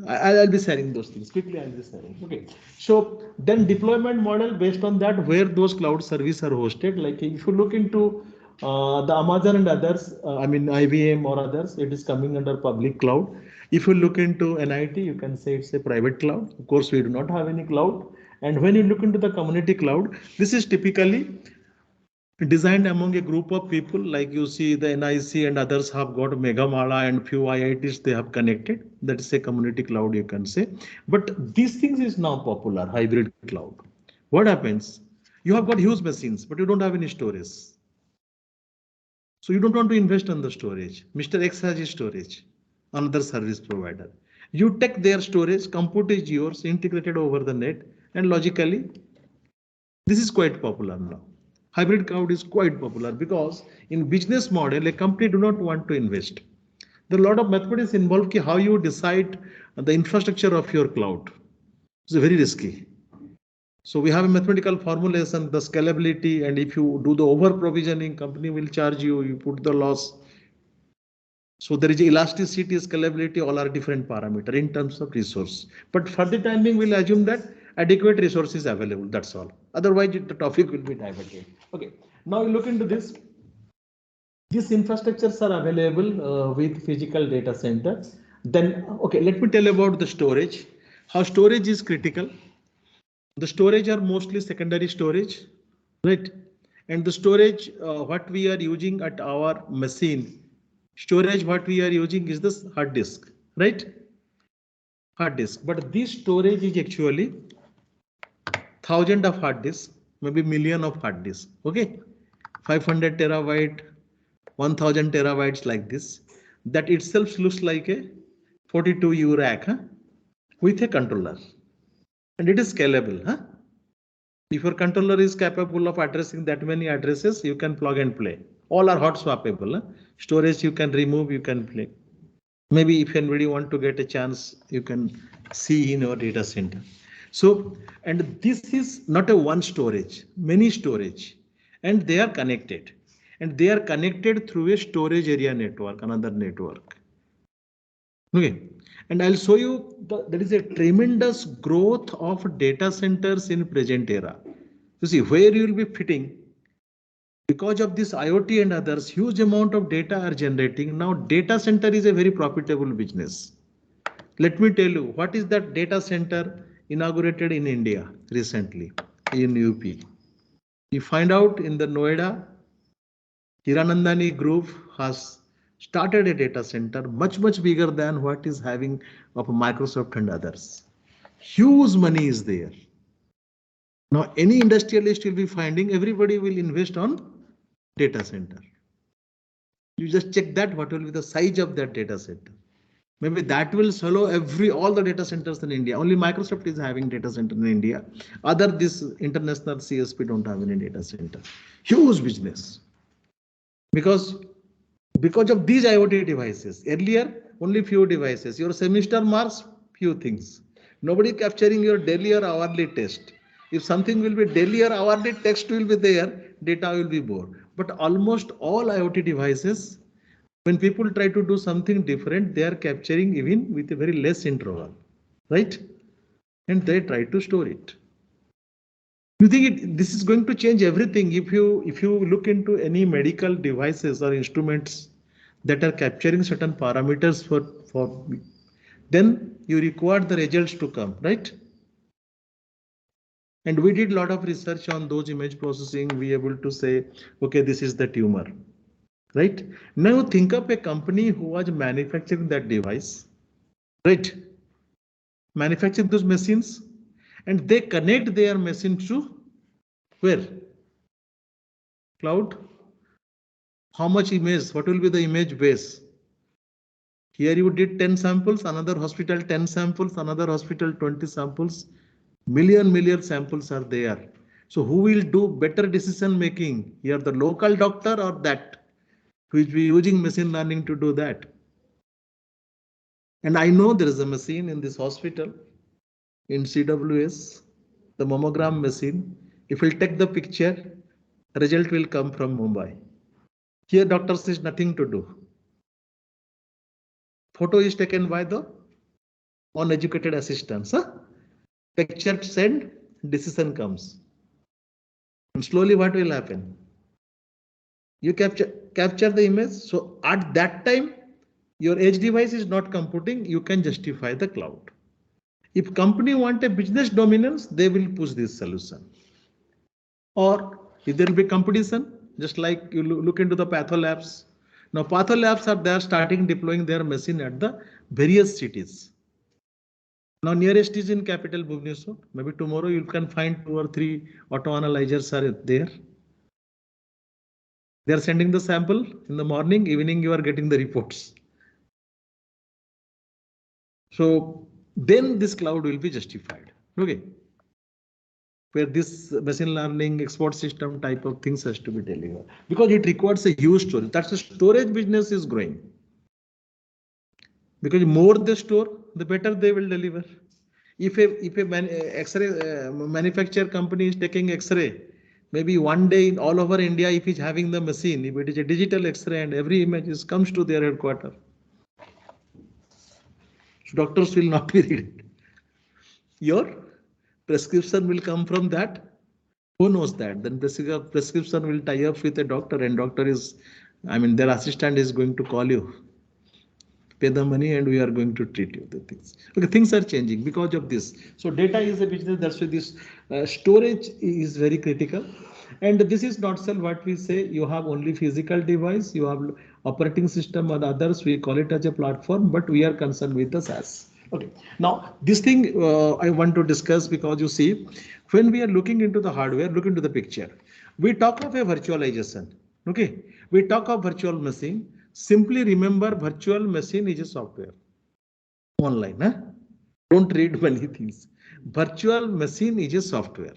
I'll be sharing those things quickly. I'll be sharing. Okay. So then deployment model based on that, where those cloud services are hosted. Like if you look into the Amazon and others, I mean IBM or others, it is coming under public cloud. If you look into NIT, you can say it's a private cloud. Of course, we do not have any cloud. And when you look into the community cloud, this is typically designed among a group of people, like you see the NIC and others have got Megamala and few IITs they have connected. That is a community cloud, you can say. But these things is now popular, hybrid cloud. What happens? You have got huge machines, but you don't have any storage. So you don't want to invest on the storage. Mr. X has his storage, another service provider. You take their storage, compute is yours, integrated over the net, and logically, this is quite popular now. Hybrid cloud is quite popular because in business model, a company do not want to invest. There are a lot of mathematics involved how you decide the infrastructure of your cloud. It's very risky. So we have a mathematical formulation, the scalability, and if you do the over provisioning, company will charge you, you put the loss. So there is elasticity, scalability, all are different parameter in terms of resource. But for the time being, we'll assume that adequate resources available. That's all. Otherwise, the topic will be diverted. Okay. Now we look into this. These infrastructures are available with physical data center. Then, okay, let me tell you about the storage. How storage is critical. The storage are mostly secondary storage, right? And the storage, what we are using at our machine, storage what we are using is this hard disk, right? Hard disk. But this storage is actually thousand of hard disk, maybe million of hard disk. Okay, 500 terabyte, 1000 terabytes like this. That itself looks like a 42U rack, huh? With a controller, and it is scalable, huh? If your controller is capable of addressing that many addresses, you can plug and play. All are hot swappable. Huh? Storage you can remove, you can play. Maybe if anybody want to get a chance, you can see in your data center. So, and this is not a one storage, many storage, and they are connected. And they are connected through a storage area network, another network. Okay, and I'll show you there is a tremendous growth of data centers in present era. You see where you will be fitting because of this IoT and others, huge amount of data are generating. Now data center is a very profitable business. Let me tell you what is that data center inaugurated in India recently in UP. You find out in the Noida, Hiranandani Group has started a data center much bigger than what is having of Microsoft and others. Huge money is there. Now any industrialist will be finding everybody will invest on data center. You just check that what will be the size of that data center. Maybe that will swallow all the data centers in India. Only Microsoft is having data center in India. Other this international CSP don't have any data center. Huge business. Because of these IoT devices. Earlier, only few devices. Your semester marks, few things. Nobody capturing your daily or hourly test. If something will be daily or hourly, text will be there, data will be more. But almost all IoT devices, When people try to do something different, they are capturing even with a very less interval, right? And they try to store it. You think this is going to change everything? If you look into any medical devices or instruments that are capturing certain parameters for then you require the results to come, right? And we did a lot of research on those image processing. We able to say, okay, this is the tumor, right? Now think of a company who was manufacturing that device, right? Manufacturing those machines, and they connect their machine to where? Cloud. How much image? What will be the image base? Here you did 10 samples, another hospital 10 samples, another hospital 20 samples. Million samples are there. So who will do better decision making? Here the local doctor or that who is using machine learning to do that? And I know there is a machine in this hospital in CWS, the mammogram machine. If we'll take the picture, result will come from Mumbai. Here doctors is nothing to do. Photo is taken by the uneducated assistants. Picture send, decision comes. And slowly what will happen? You capture the image. So at that time, your edge device is not computing, you can justify the cloud. If company want a business dominance, they will push this solution. Or if there will be competition, just like you look into the patho labs. Now patho labs are there starting deploying their machine at the various cities. Now nearest is in capital Bhubaneswar. Maybe tomorrow you can find 2 or 3 auto analyzers are there. They are sending the sample in the morning, evening you are getting the reports. So then this cloud will be justified. Okay. Where this machine learning export system type of things has to be delivered because it requires a huge storage. That's the storage business is growing. Because more they store, the better they will deliver. If a X-ray manufacturer company is taking X-ray, maybe one day all over India, if he's having the machine, if it is a digital X-ray and every image comes to their headquarters, so doctors will not be reading. Your prescription will come from that. Who knows that? Then prescription will tie up with a doctor and doctor is, their assistant is going to call you. Pay the money and we are going to treat you the things. Okay, things are changing because of this. So data is a business. That's why this storage is very critical. And this is not sell what we say. You have only physical device, you have operating system or others. We call it as a platform, but we are concerned with the SaaS. Okay. Now this thing I want to discuss because you see, when we are looking into the hardware, look into the picture. We talk of a virtualization. Okay. We talk of virtual machine. Simply remember virtual machine is a software online. Don't read many things. Virtual machine is a software.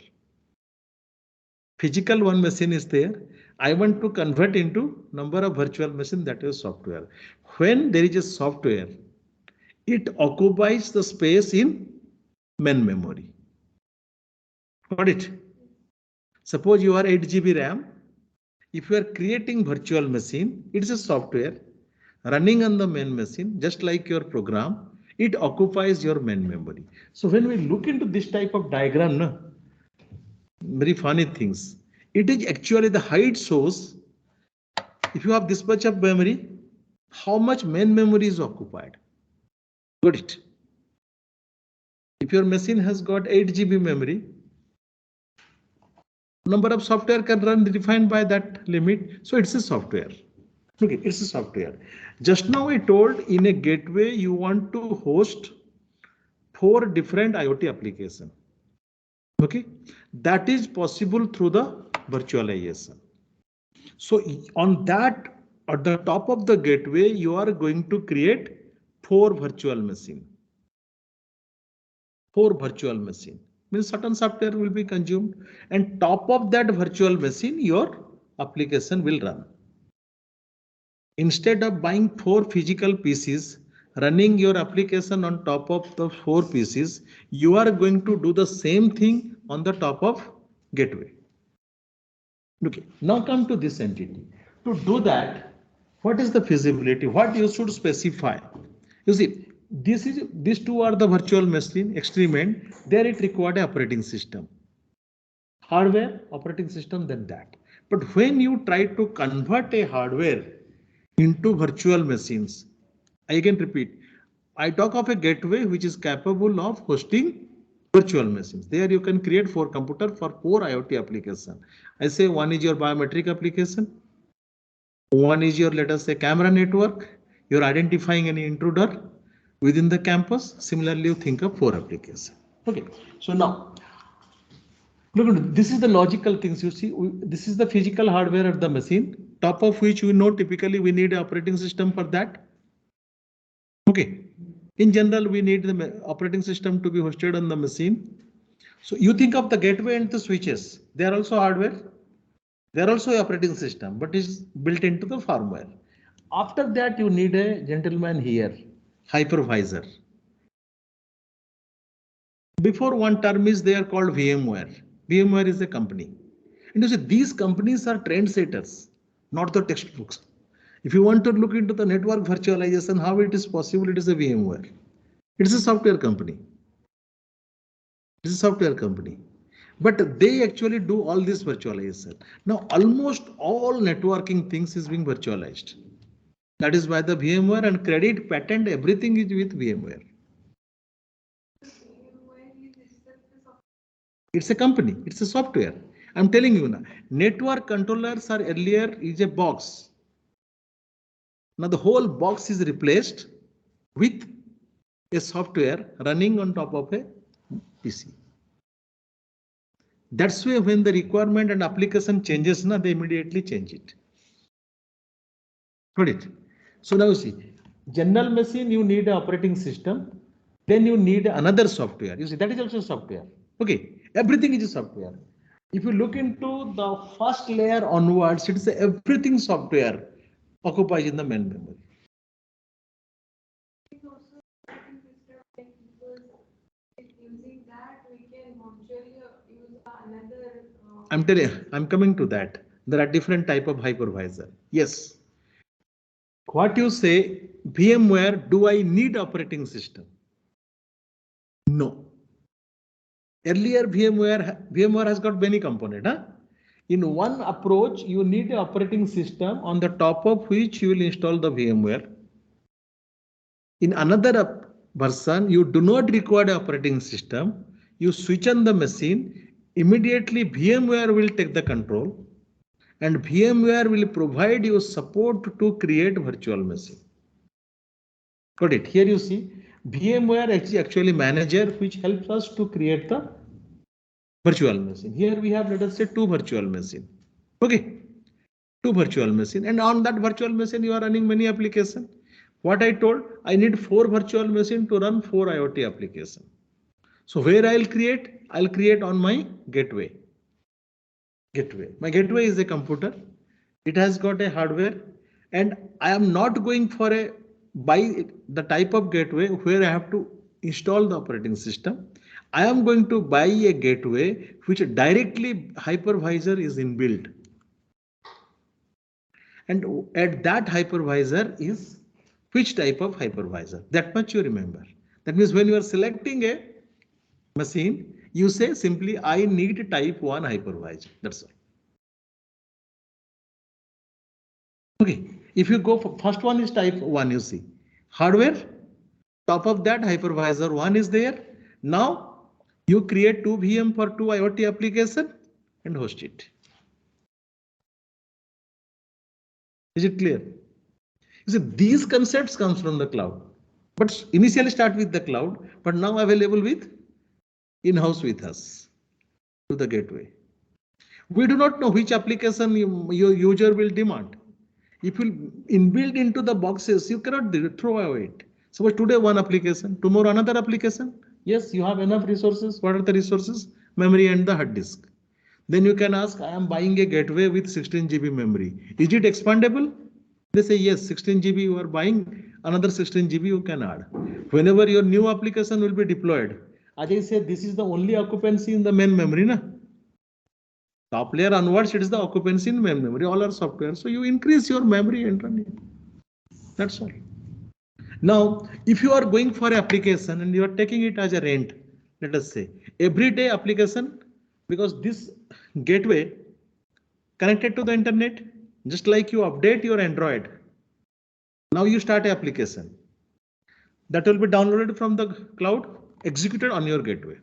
Physical one machine is there. I want to convert into number of virtual machine, that is software. When there is a software, it occupies the space in main memory. Got it? Suppose you are 8 GB RAM. If you are creating virtual machine, it is a software running on the main machine, just like your program, it occupies your main memory. So when we look into this type of diagram, very funny things, it is actually the height shows, if you have this much of memory, how much main memory is occupied. Got it? If your machine has got 8 GB memory, number of software can run defined by that limit. So it's a software. Okay, it's a software. Just now I told in a gateway you want to host 4 different IoT applications. Okay, that is possible through the virtualization. So on that, at the top of the gateway, you are going to create 4 virtual machine. 4 virtual machine means certain software will be consumed, and top of that virtual machine, your application will run. Instead of buying 4 physical pieces, running your application on top of the 4 pieces, you are going to do the same thing on the top of gateway. Okay, now come to this entity. To do that, What is the feasibility? What you should specify? You see, these two are the virtual machine, extreme end. There it required an operating system. Hardware, operating system, then that. But when you try to convert a hardware into virtual machines, I can repeat, I talk of a gateway which is capable of hosting virtual machines. There you can create 4 computers for 4 IoT application. I say one is your biometric application, one is your, let us say, camera network. You're identifying any intruder within the campus. Similarly, you think of 4 applications. Okay, so now look, this is the logical things you see. This is the physical hardware of the machine, top of which we know typically we need an operating system for that. Okay, in general, we need the operating system to be hosted on the machine. So you think of the gateway and the switches. They are also hardware. They are also operating system, but is built into the firmware. After that, you need a gentleman here, hypervisor. Before, one term is they are called VMware. VMware is a company. And you see, these companies are trendsetters, not the textbooks. If you want to look into the network virtualization, how it is possible, it is a VMware. It is a software company. It is a software company. But they actually do all this virtualization. Now, almost all networking things is being virtualized. That is why the VMware and credit, patent, everything is with VMware. It's a company, it's a software. I'm telling you now, network controllers are earlier is a box. Now the whole box is replaced with a software running on top of a PC. That's why when the requirement and application changes, now they immediately change it. Got it? So now you see, general machine, you need an operating system. Then you need another software. You see, that is also software. Okay, everything is a software. If you look into the first layer onwards, it's everything software occupies in the main memory. Using that, we can virtually use another. I'm telling you, I'm coming to that. There are different type of hypervisor. Yes. What you say, VMware, do I need operating system? No. Earlier VMware has got many components. Huh? In one approach, you need an operating system on the top of which you will install the VMware. In another version, you do not require an operating system. You switch on the machine, immediately VMware will take the control and VMware will provide you support to create virtual machine. Got it? Here you see VMware is actually manager which helps us to create the virtual machine. Here we have, let us say, 2 virtual machine. Okay, 2 virtual machine, and on that virtual machine you are running many applications. What I told, I need 4 virtual machine to run 4 IoT application. So where I'll create on my gateway. My gateway is a computer. It has got a hardware, and I am not going for a buy the type of gateway where I have to install the operating system. I am going to buy a gateway which directly hypervisor is inbuilt. And at that hypervisor is which type of hypervisor? That much you remember. That means when you are selecting a machine, you say simply I need type 1 hypervisor. That's all. Okay, if you go for first one is type 1, you see hardware, top of that hypervisor 1 is there. Now you create 2 VM for 2 IoT application and host it. Is it clear? You see, these concepts comes from the cloud, but initially start with the cloud, but now available with in-house with us to the gateway. We do not know which application your user will demand. If you inbuilt into the boxes, you cannot throw away it. Suppose today one application, tomorrow another application. Yes, you have enough resources. What are the resources? Memory and the hard disk. Then you can ask, I am buying a gateway with 16 GB memory. Is it expandable? They say yes, 16 GB you are buying, another 16 GB you can add. Whenever your new application will be deployed, as I said, this is the only occupancy in the main memory. Na? Top layer onwards, it is the occupancy in main memory, all are software. So you increase your memory and run it. That's all. Now, if you are going for application and you are taking it as a rent, let us say everyday application, because this gateway connected to the internet, just like you update your Android. Now you start an application that will be downloaded from the cloud, executed on your gateway.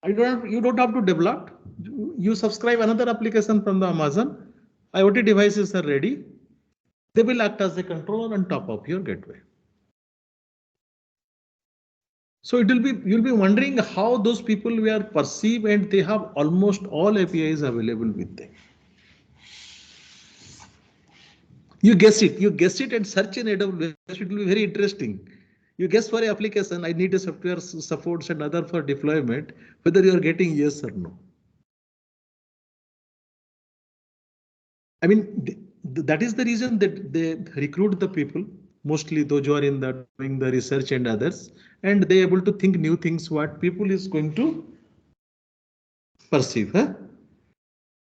You don't have to develop. You subscribe another application from the Amazon. IoT devices are ready. They will act as a controller on top of your gateway. So you'll be wondering how those people were perceived, and they have almost all APIs available with them. You guess it and search in AWS, it will be very interesting. You guess for an application, I need a software supports and other for deployment, whether you are getting yes or no. I mean, that is the reason that they recruit the people, mostly those who are in the doing the research and others, and they able to think new things what people is going to perceive. Huh?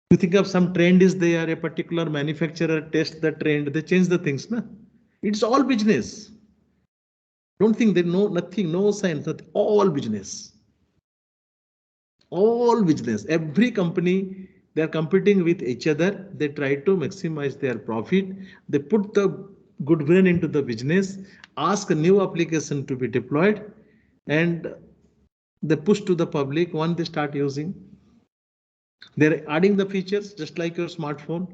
You think of some trend is there, a particular manufacturer test the trend, they change the things. Na? It's all business. Don't think they know nothing, no science, nothing, all business. All business. Every company, they are competing with each other. They try to maximize their profit. They put the good brain into the business, ask a new application to be deployed, and they push to the public when they start using. They're adding the features just like your smartphone.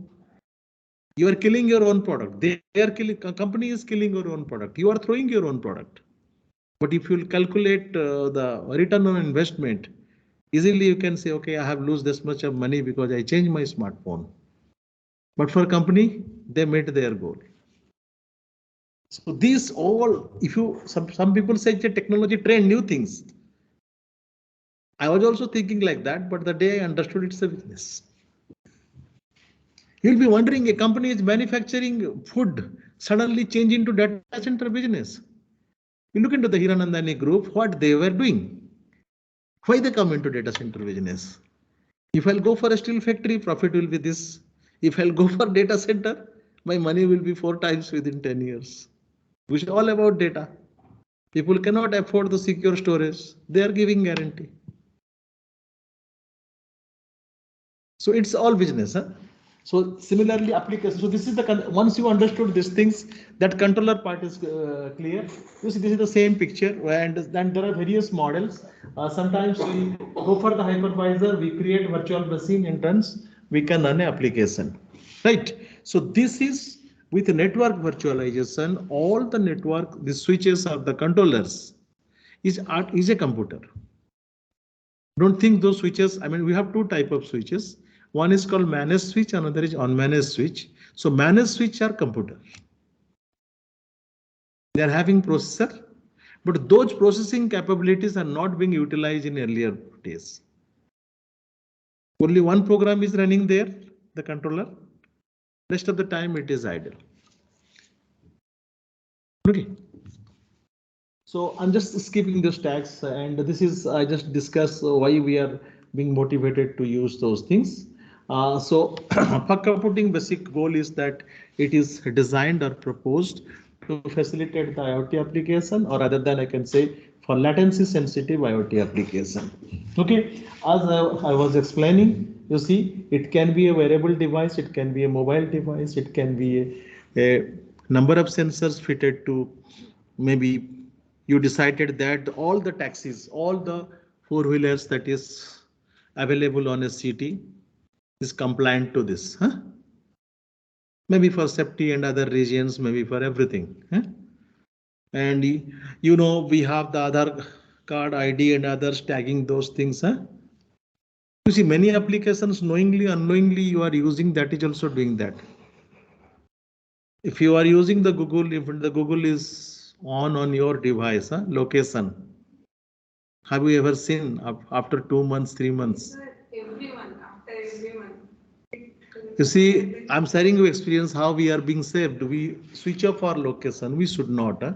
You are killing your own product. They are killing, a company is killing your own product. You are throwing your own product. But if you calculate the return on investment, easily you can say, okay, I have lose this much of money because I changed my smartphone. But for a company, they met their goal. So these all, if you, some people say the technology trend new things. I was also thinking like that, but the day I understood it's a business. You'll be wondering, a company is manufacturing food, suddenly change into data center business. You look into the Hiranandani group, what they were doing. Why they come into data center business? If I'll go for a steel factory, profit will be this. If I'll go for data center, my money will be 4 times within 10 years. Which is all about data. People cannot afford the secure storage. They are giving guarantee. So it's all business. Huh? So similarly, application. So this is the, once you understood these things, that controller part is clear. You see, this is the same picture, and then there are various models. Sometimes we go for the hypervisor, we create virtual machine and runs, we can run an application, right? So this is with network virtualization, all the network, the switches of the controllers is a computer. Don't think those switches, I mean, we have two type of switches. One is called managed switch, another is unmanaged switch. So managed switch are computer. They are having processor, but those processing capabilities are not being utilized in earlier days. Only one program is running there, the controller. Rest of the time it is idle. Okay. So I'm just skipping those tags, and this is, I just discuss why we are being motivated to use those things. So fog computing basic goal is that it is designed or proposed to facilitate the IoT application, or other than I can say for latency sensitive IoT application. Okay, as I was explaining, you see, it can be a wearable device, it can be a mobile device, it can be a number of sensors fitted to, maybe you decided that all the taxis, all the four-wheelers that is available on a city is compliant to this. Huh? Maybe for safety and other regions, maybe for everything. Huh? And you know, we have the Aadhaar card ID and others tagging those things. Huh? You see, many applications knowingly, unknowingly you are using, that is also doing that. If you are using the Google, if the Google is on your device, huh, location, have you ever seen after 2 months, 3 months? Everyone, after everyone. You see, I'm sharing you experience how we are being saved. We switch off our location. We should not. Huh?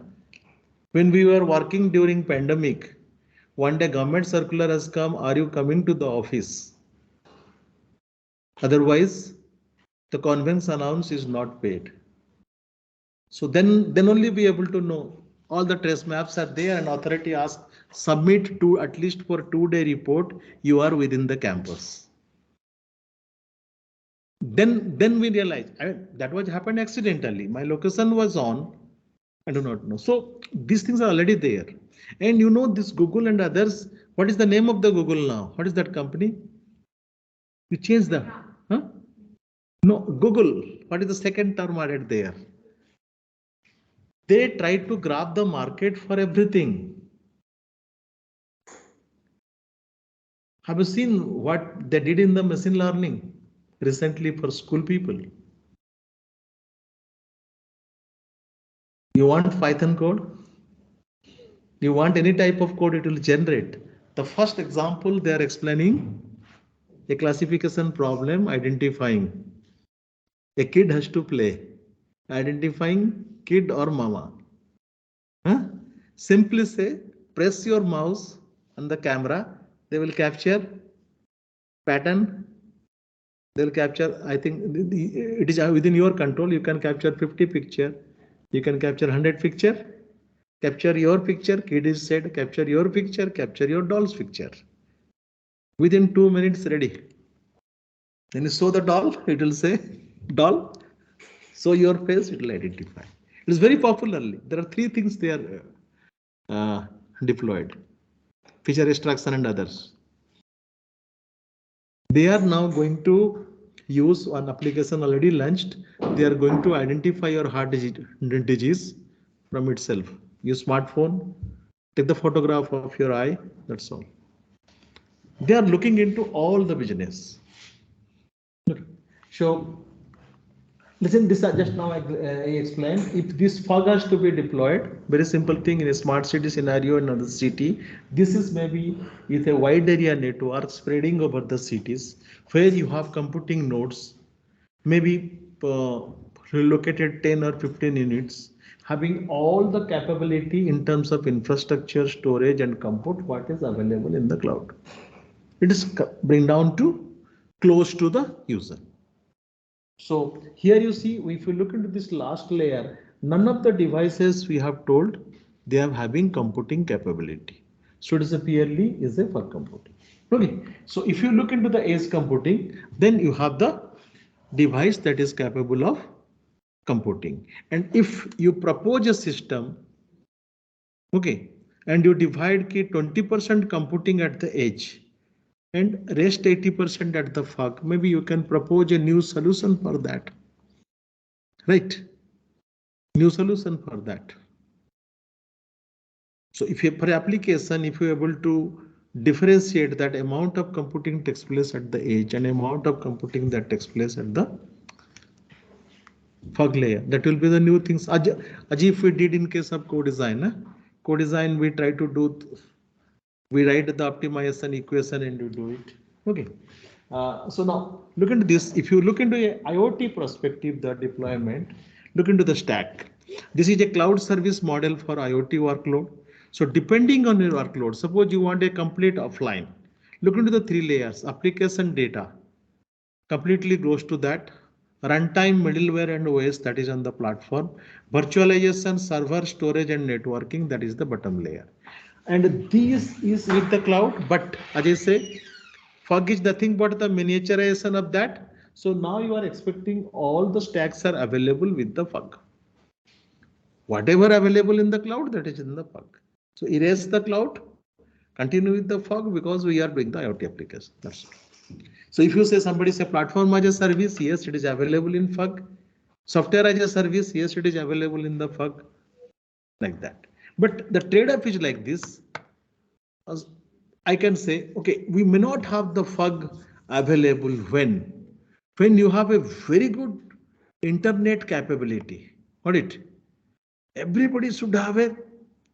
When we were working during pandemic, one day government circular has come. Are you coming to the office? Otherwise, the conveyance allowance is not paid. So then only be able to know all the trace maps are there and authority asks submit to at least for 2-day report you are within the campus. Then we realize that was happened accidentally. My location was on. I do not know. So these things are already there. And you know this Google and others. What is the name of the Google now? What is that company? You change the huh? No, Google. What is the second term added there? They try to grab the market for everything. Have you seen what they did in the machine learning recently for school people? You want Python code? You want any type of code, it will generate. The first example they are explaining a classification problem identifying. A kid has to play. Identifying kid or mama. Huh? Simply say, press your mouse on the camera. They will capture pattern. They will capture, I think it is within your control. You can capture 50 picture. You can capture 100 picture. Capture your picture. Kid is said, capture your picture. Capture your doll's picture. Within 2 minutes ready. Then you show the doll, it will say doll. Show your face, it will identify. It is very popularly. There are 3 things they are deployed. Feature extraction and others. They are now going to use one application already launched. They are going to identify your heart disease from itself. Use smartphone, take the photograph of your eye, that's all. They are looking into all the business. So listen, this just now I explained. If this fog has to be deployed, very simple thing in a smart city scenario in another city, this is maybe with a wide area network spreading over the cities where you have computing nodes, maybe relocated 10 or 15 units, having all the capability in terms of infrastructure, storage and compute, what is available in the cloud. It is bring down to close to the user. So here you see, if you look into this last layer, none of the devices we have told they are having computing capability. So it is a purely is a for computing. Okay. So if you look into the edge computing, then you have the device that is capable of computing. And if you propose a system, okay, and you divide 20% computing at the edge and rest 80% at the fog, maybe you can propose a new solution for that. Right? New solution for that. So if you for application, if you're able to differentiate that amount of computing takes place at the edge and amount of computing that takes place at the fog layer, that will be the new things. If we did in case of co-design, co-design we try to do, we write the optimization equation and you do it. Okay. So now look into this. If you look into a IoT perspective, the deployment, look into the stack. This is a cloud service model for IoT workload. So depending on your workload, suppose you want a complete offline, look into the 3 layers, application data, completely goes to that, runtime, middleware and OS that is on the platform, virtualization, server, storage and networking, that is the bottom layer. And this is with the cloud, but as I say, fog is nothing but the miniaturization of that. So now you are expecting all the stacks are available with the fog. Whatever available in the cloud, that is in the fog. So erase the cloud, continue with the fog because we are doing the IoT application. That's all. So if you say somebody say platform as a service, yes, it is available in fog. Software as a service, yes, it is available in the fog. Like that. But the trade-off is like this. I can say, okay, we may not have the fog available when you have a very good internet capability. Got it? Everybody should have a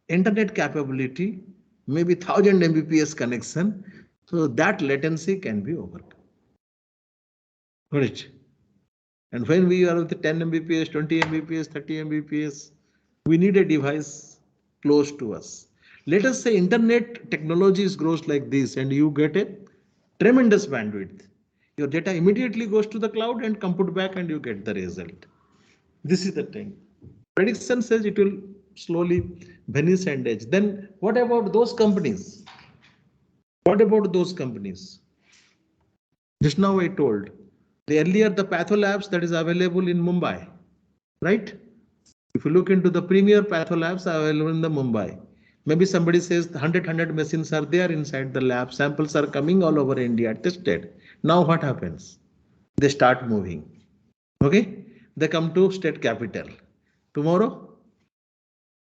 internet capability, maybe 1000 Mbps connection, so that latency can be overcome. Got it? And when we are with 10 Mbps, 20 Mbps, 30 Mbps, we need a device close to us. Let us say internet technologies grows like this and you get a tremendous bandwidth. Your data immediately goes to the cloud and compute back and you get the result. This is the thing. Prediction says it will slowly vanish and edge. Then what about those companies? What about those companies? Just now I told the earlier the patholabs that is available in Mumbai, right? If you look into the premier patholabs available in the Mumbai, maybe somebody says 100 machines are there inside the lab, samples are coming all over India tested. Now what happens? They start moving. Okay, they come to state capital. Tomorrow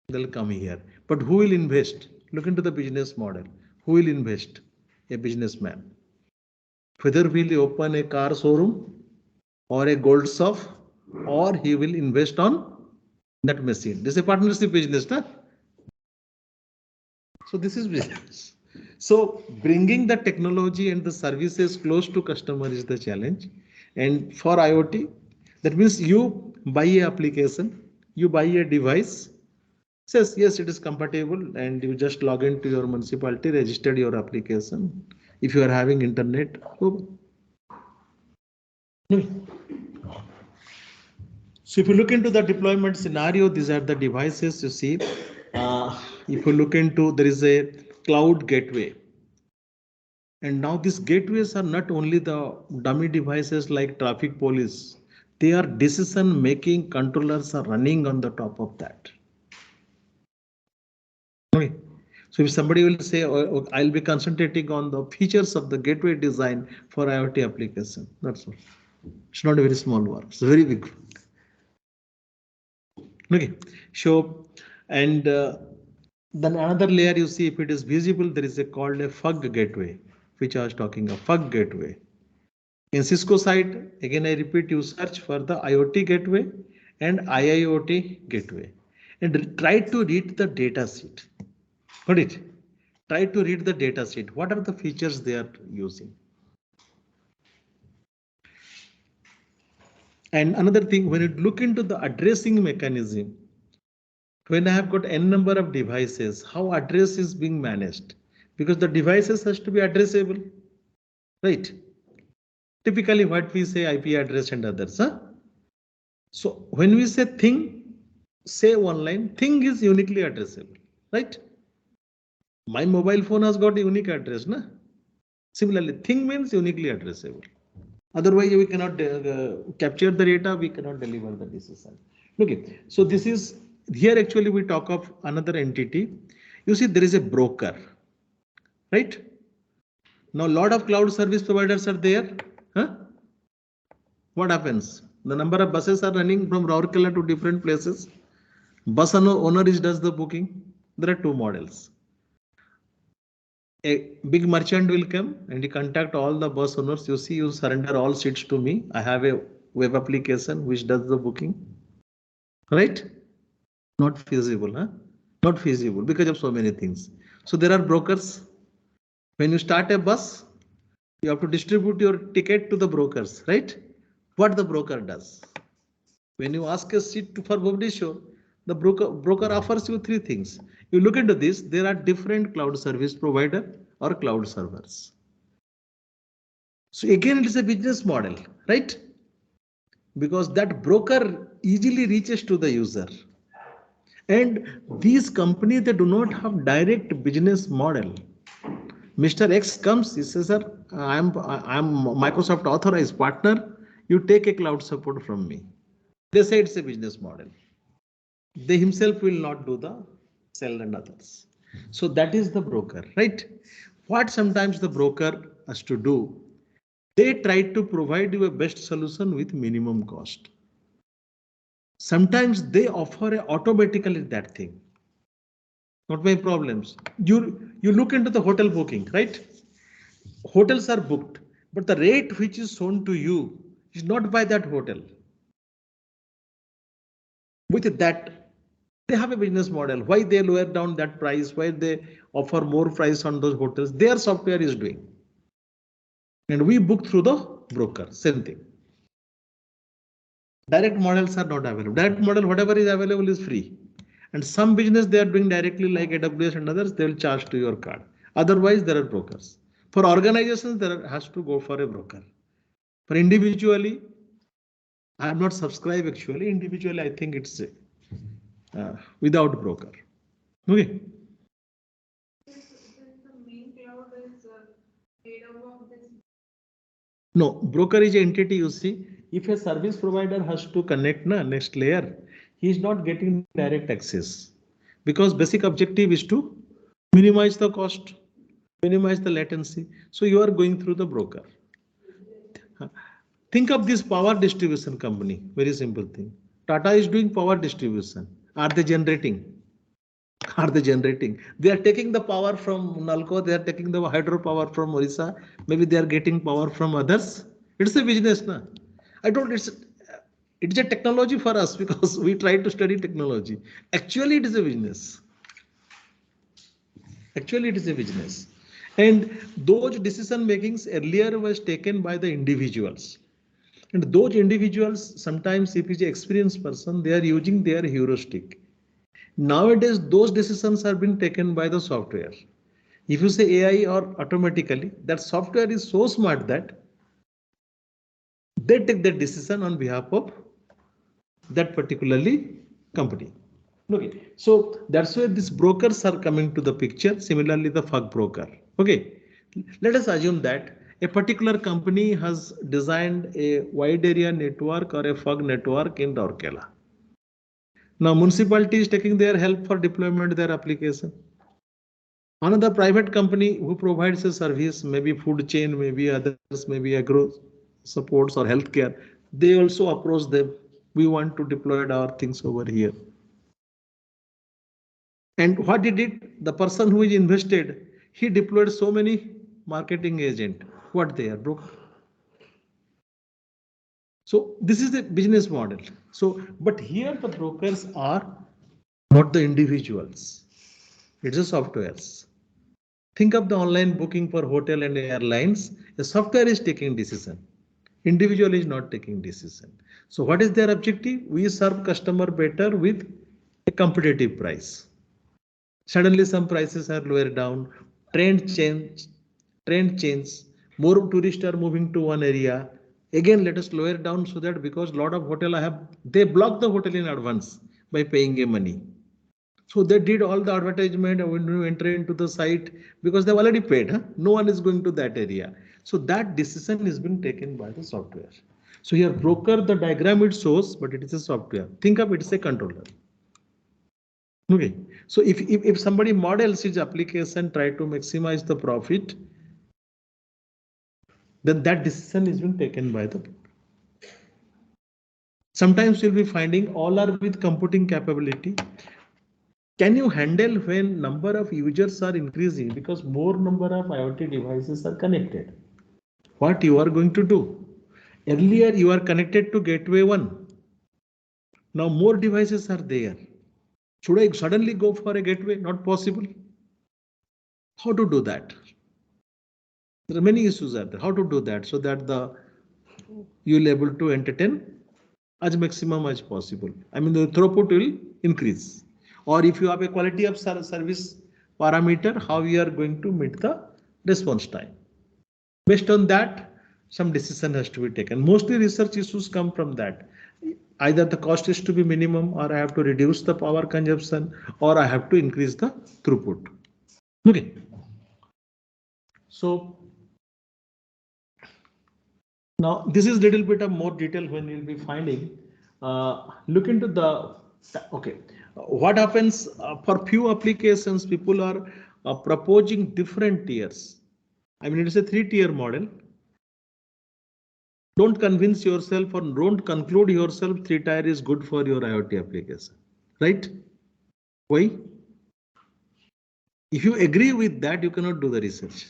they'll come here. But who will invest? Look into the business model. Who will invest? A businessman. Whether will open a car showroom or a gold shop, or he will invest on that machine. This is a partnership business, na? So this is business. So bringing the technology and the services close to customer is the challenge. And for IoT, that means you buy a application, you buy a device, says yes, it is compatible, and you just log into your municipality, registered your application. If you are having internet, so if you look into the deployment scenario, these are the devices you see. If you look into, there is a cloud gateway. And now these gateways are not only the dummy devices like traffic police, they are decision making controllers are running on the top of that. Okay. So if somebody will say, oh, I'll be concentrating on the features of the gateway design for IoT application, that's all. It's not a very small work, it's a very big work. Okay, so and then another layer you see, if it is visible, there is a called a FUG gateway, which I was talking of, FUG gateway. In Cisco side, again I repeat, you search for the IoT gateway and IIoT gateway and try to read the data sheet. Got it? Try to read the data sheet. What are the features they are using? And another thing, when you look into the addressing mechanism, when I have got n number of devices, how address is being managed? Because the devices has to be addressable, right? Typically what we say IP address and others. Huh? So when we say thing, say one line, thing is uniquely addressable, right? My mobile phone has got a unique address. Na? Similarly, thing means uniquely addressable. Otherwise, we cannot capture the data, we cannot deliver the decision. Okay, so this is here actually we talk of another entity. You see, there is a broker, right? Now, lot of cloud service providers are there. Huh? What happens? The number of buses are running from Rourkela to different places. Bus owner does the booking. There are two models. A big merchant will come and he contact all the bus owners. You see, you surrender all seats to me. I have a web application which does the booking. Right? Not feasible, huh? Not feasible because of so many things. So there are brokers. When you start a bus, you have to distribute your ticket to the brokers, right? What the broker does? When you ask a seat for Bhubaneswar, the broker offers you three things. You look into this, there are different cloud service provider or cloud servers. So again, it is a business model, right? Because that broker easily reaches to the user. And these companies, they do not have direct business model. Mr. X comes, he says, sir, I'm Microsoft authorized partner. You take a cloud support from me. They say it's a business model. They himself will not do the sell and others. So that is the broker, right? What sometimes the broker has to do, they try to provide you a best solution with minimum cost. Sometimes they offer automatically that thing. Not my problems. You look into the hotel booking, right? Hotels are booked, but the rate which is shown to you is not by that hotel. With that, they have a business model. Why they lower down that price? Why they offer more price on those hotels? Their software is doing. And we book through the broker, same thing. Direct models are not available. Direct model, whatever is available is free. And some business they are doing directly like AWS and others, they will charge to your card. Otherwise, there are brokers. For organizations, there has to go for a broker. For individually, I am not subscribed actually. Individually, I think it's without broker. Okay. Since the main cloud is made up of this. No, broker is an entity. You see, if a service provider has to connect next layer, he is not getting direct access because basic objective is to minimize the cost, minimize the latency. So you are going through the broker. Think of this power distribution company. Very simple thing. Tata is doing power distribution. Are they generating? Are they generating? They are taking the power from Nalco. They are taking the hydropower from Orissa. Maybe they are getting power from others. It's a business, na? I don't. It's a technology for us because we try to study technology. Actually, it is a business. Actually, it is a business. And those decision makings earlier was taken by the individuals. And those individuals, sometimes if it's an experienced person, they are using their heuristic. Nowadays, those decisions are being taken by the software. If you say AI or automatically, that software is so smart that they take that decision on behalf of that particularly company. Okay, so that's where these brokers are coming to the picture. Similarly, the FUG broker. Okay, let us assume that a particular company has designed a wide area network or a FUG network in Rourkela. Now, municipality is taking their help for deployment of their application. Another private company who provides a service, maybe food chain, maybe others, maybe agro supports or healthcare, they also approach them. We want to deploy our things over here. And what did it? The person who is invested, he deployed so many marketing agent. What they are broke. So this is the business model. So, but here the brokers are not the individuals. It's the softwares. Think of the online booking for hotel and airlines. The software is taking decision. Individual is not taking decision. So what is their objective? We serve customer better with a competitive price. Suddenly some prices are lower down. Trend change. More tourists are moving to one area. Again, let us lower down so that because a lot of hotel they block the hotel in advance by paying a money. So they did all the advertisement when you enter into the site because they've already paid. Huh? No one is going to that area. So that decision is being taken by the software. So here broker, the diagram it shows, but it is a software. Think of it as a controller. Okay. So if somebody models his application, try to maximize the profit, then that decision is being taken by the. Sometimes you'll be finding all are with computing capability. Can you handle when number of users are increasing because more number of IoT devices are connected? What you are going to do? Earlier you are connected to gateway 1. Now more devices are there. Should I suddenly go for a gateway? Not possible. How to do that? There are many issues out there. How to do that so that you'll able to entertain as maximum as possible. I mean the throughput will increase. Or if you have a quality of service parameter, how you are going to meet the response time. Based on that, some decision has to be taken. Mostly research issues come from that. Either the cost is to be minimum, or I have to reduce the power consumption, or I have to increase the throughput. Okay. So now this is little bit of more detail when you'll be finding. Look into the, okay. What happens for few applications, people are proposing different tiers. I mean, it is a 3-tier model. Don't convince yourself or don't conclude yourself 3-tier is good for your IoT application, right? Why? If you agree with that, you cannot do the research.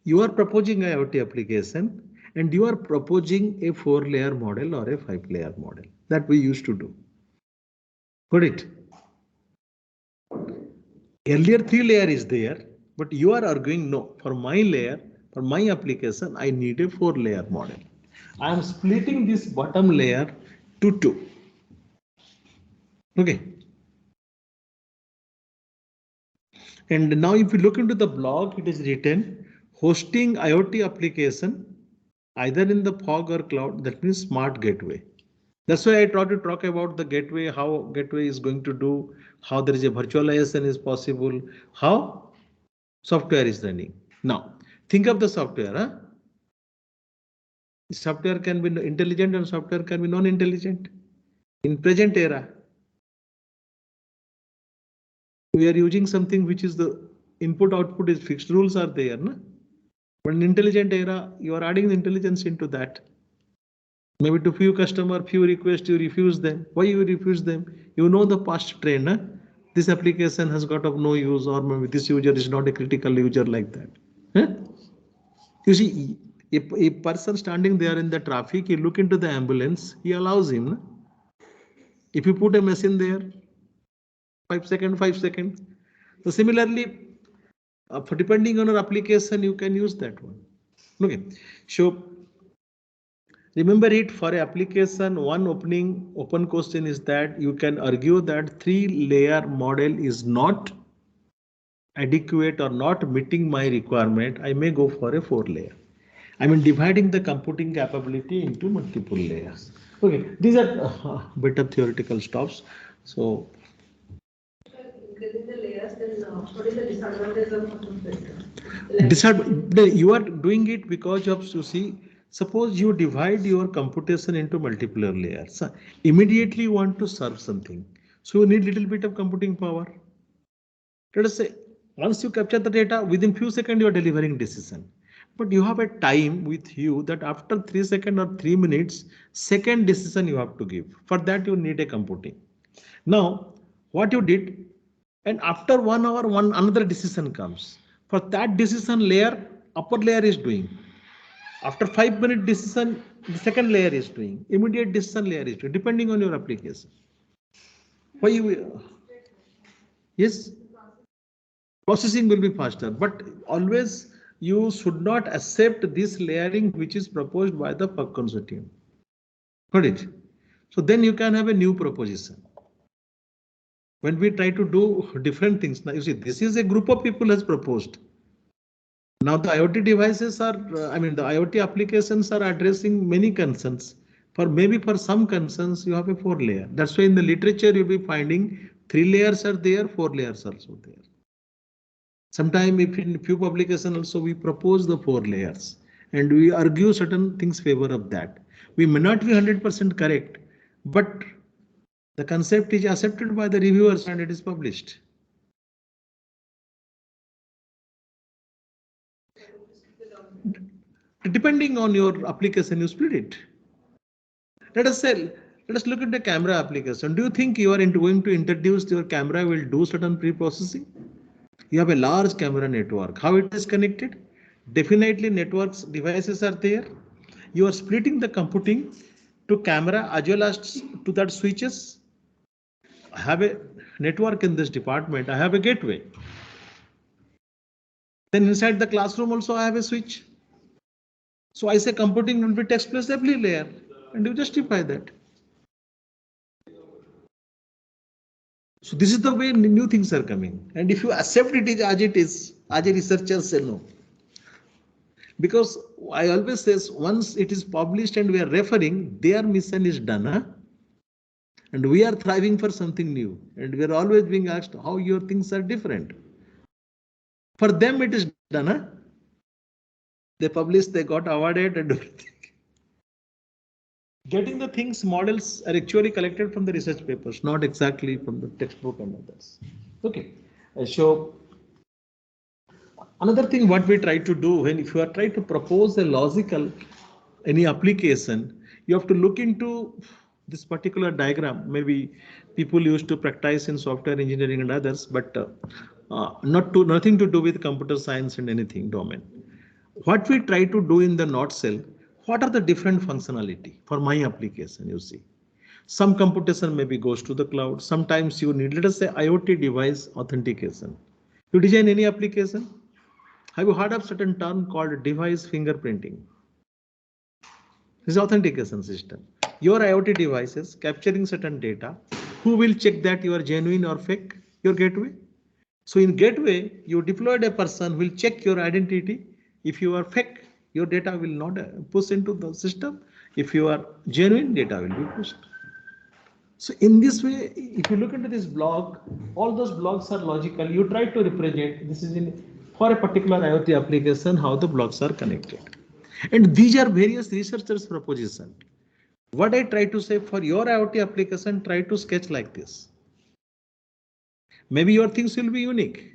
You are proposing an IoT application and you are proposing a 4-layer model or a 5-layer model that we used to do. Got it? Earlier 3-layer is there, but you are arguing no, for my layer, for my application, I need a 4-layer model. I am splitting this bottom layer to 2. Okay. And now if you look into the blog, it is written hosting IoT application either in the fog or cloud, that means smart gateway. That's why I try to talk about the gateway, how gateway is going to do, how there is a virtualization is possible, how software is running. Now, think of the software. Huh? Software can be intelligent and software can be non-intelligent. In present era, we are using something which is the input output is fixed rules are there. No? But in intelligent era, you are adding intelligence into that. Maybe to few customer, few requests, you refuse them. Why you refuse them? You know the past trend. Huh? This application has got of no use, or maybe this user is not a critical user like that. Huh? You see, a person standing there in the traffic, he look into the ambulance, he allows him. If you put a machine there, 5 seconds, 5 seconds. So similarly, for depending on your application, you can use that one. Okay, so remember it for application. One open question is that you can argue that 3-layer model is not adequate or not meeting my requirement. I may go for a 4-layer. I mean, dividing the computing capability into multiple layers. Okay, these are bit of theoretical stuffs. So, Increasing the layers, then what is the disadvantage of you are doing it because of, you see, suppose you divide your computation into multiple layers. Immediately you want to serve something. So you need little bit of computing power. Let us say, once you capture the data, within few seconds you are delivering decision. But you have a time with you that after 3 seconds or 3 minutes, second decision you have to give. For that you need a computing. Now, what you did, and after 1 hour, another decision comes. For that decision layer, upper layer is doing. After 5-minute decision, the second layer is doing. Immediate decision layer is doing, depending on your application. Why you? Yes. Processing will be faster, but always you should not accept this layering which is proposed by the PUC consortium. Got it? So then you can have a new proposition. When we try to do different things, now you see this is a group of people has proposed. Now the IoT devices are, the IoT applications are addressing many concerns. Maybe for some concerns you have a 4-layer. That's why in the literature you'll be finding 3 layers are there, 4 layers also there. Sometimes if in few publications also we propose the 4 layers and we argue certain things favor of that. We may not be 100% correct, but the concept is accepted by the reviewers and it is published. Depending on your application, you split it. Let us look at the camera application. Do you think you are going to introduce your camera will do certain pre-processing? You have a large camera network. How it is connected? Definitely networks devices are there. You are splitting the computing to camera as well as to that switches. I have a network in this department. I have a gateway. Then inside the classroom also I have a switch. So I say computing will be takes place every layer and you justify that. So this is the way new things are coming. And if you accept it as it is, as a researcher say no. Because I always say once it is published and we are referring, their mission is done. Huh? And we are thriving for something new. And we are always being asked how your things are different. For them it is done. Huh? They published, they got awarded and everything. Getting the things models are actually collected from the research papers, not exactly from the textbook and others. Okay, so another thing what we try to do when if you are trying to propose a logical any application, you have to look into this particular diagram. Maybe people used to practice in software engineering and others, but nothing to do with computer science and anything domain. What we try to do in the nutshell, what are the different functionality for my application? You see, some computation maybe goes to the cloud. Sometimes you need, let us say, IoT device authentication. You design any application. Have you heard of certain term called device fingerprinting? This is authentication system. Your IoT devices capturing certain data. Who will check that you are genuine or fake? Your gateway. So in gateway, you deployed a person who will check your identity. If you are fake, your data will not push into the system. If you are genuine, data will be pushed. So in this way, if you look into this block, all those blocks are logical. You try to represent this is in for a particular IoT application how the blocks are connected, and these are various researchers' proposition. What I try to say for your IoT application, try to sketch like this. Maybe your things will be unique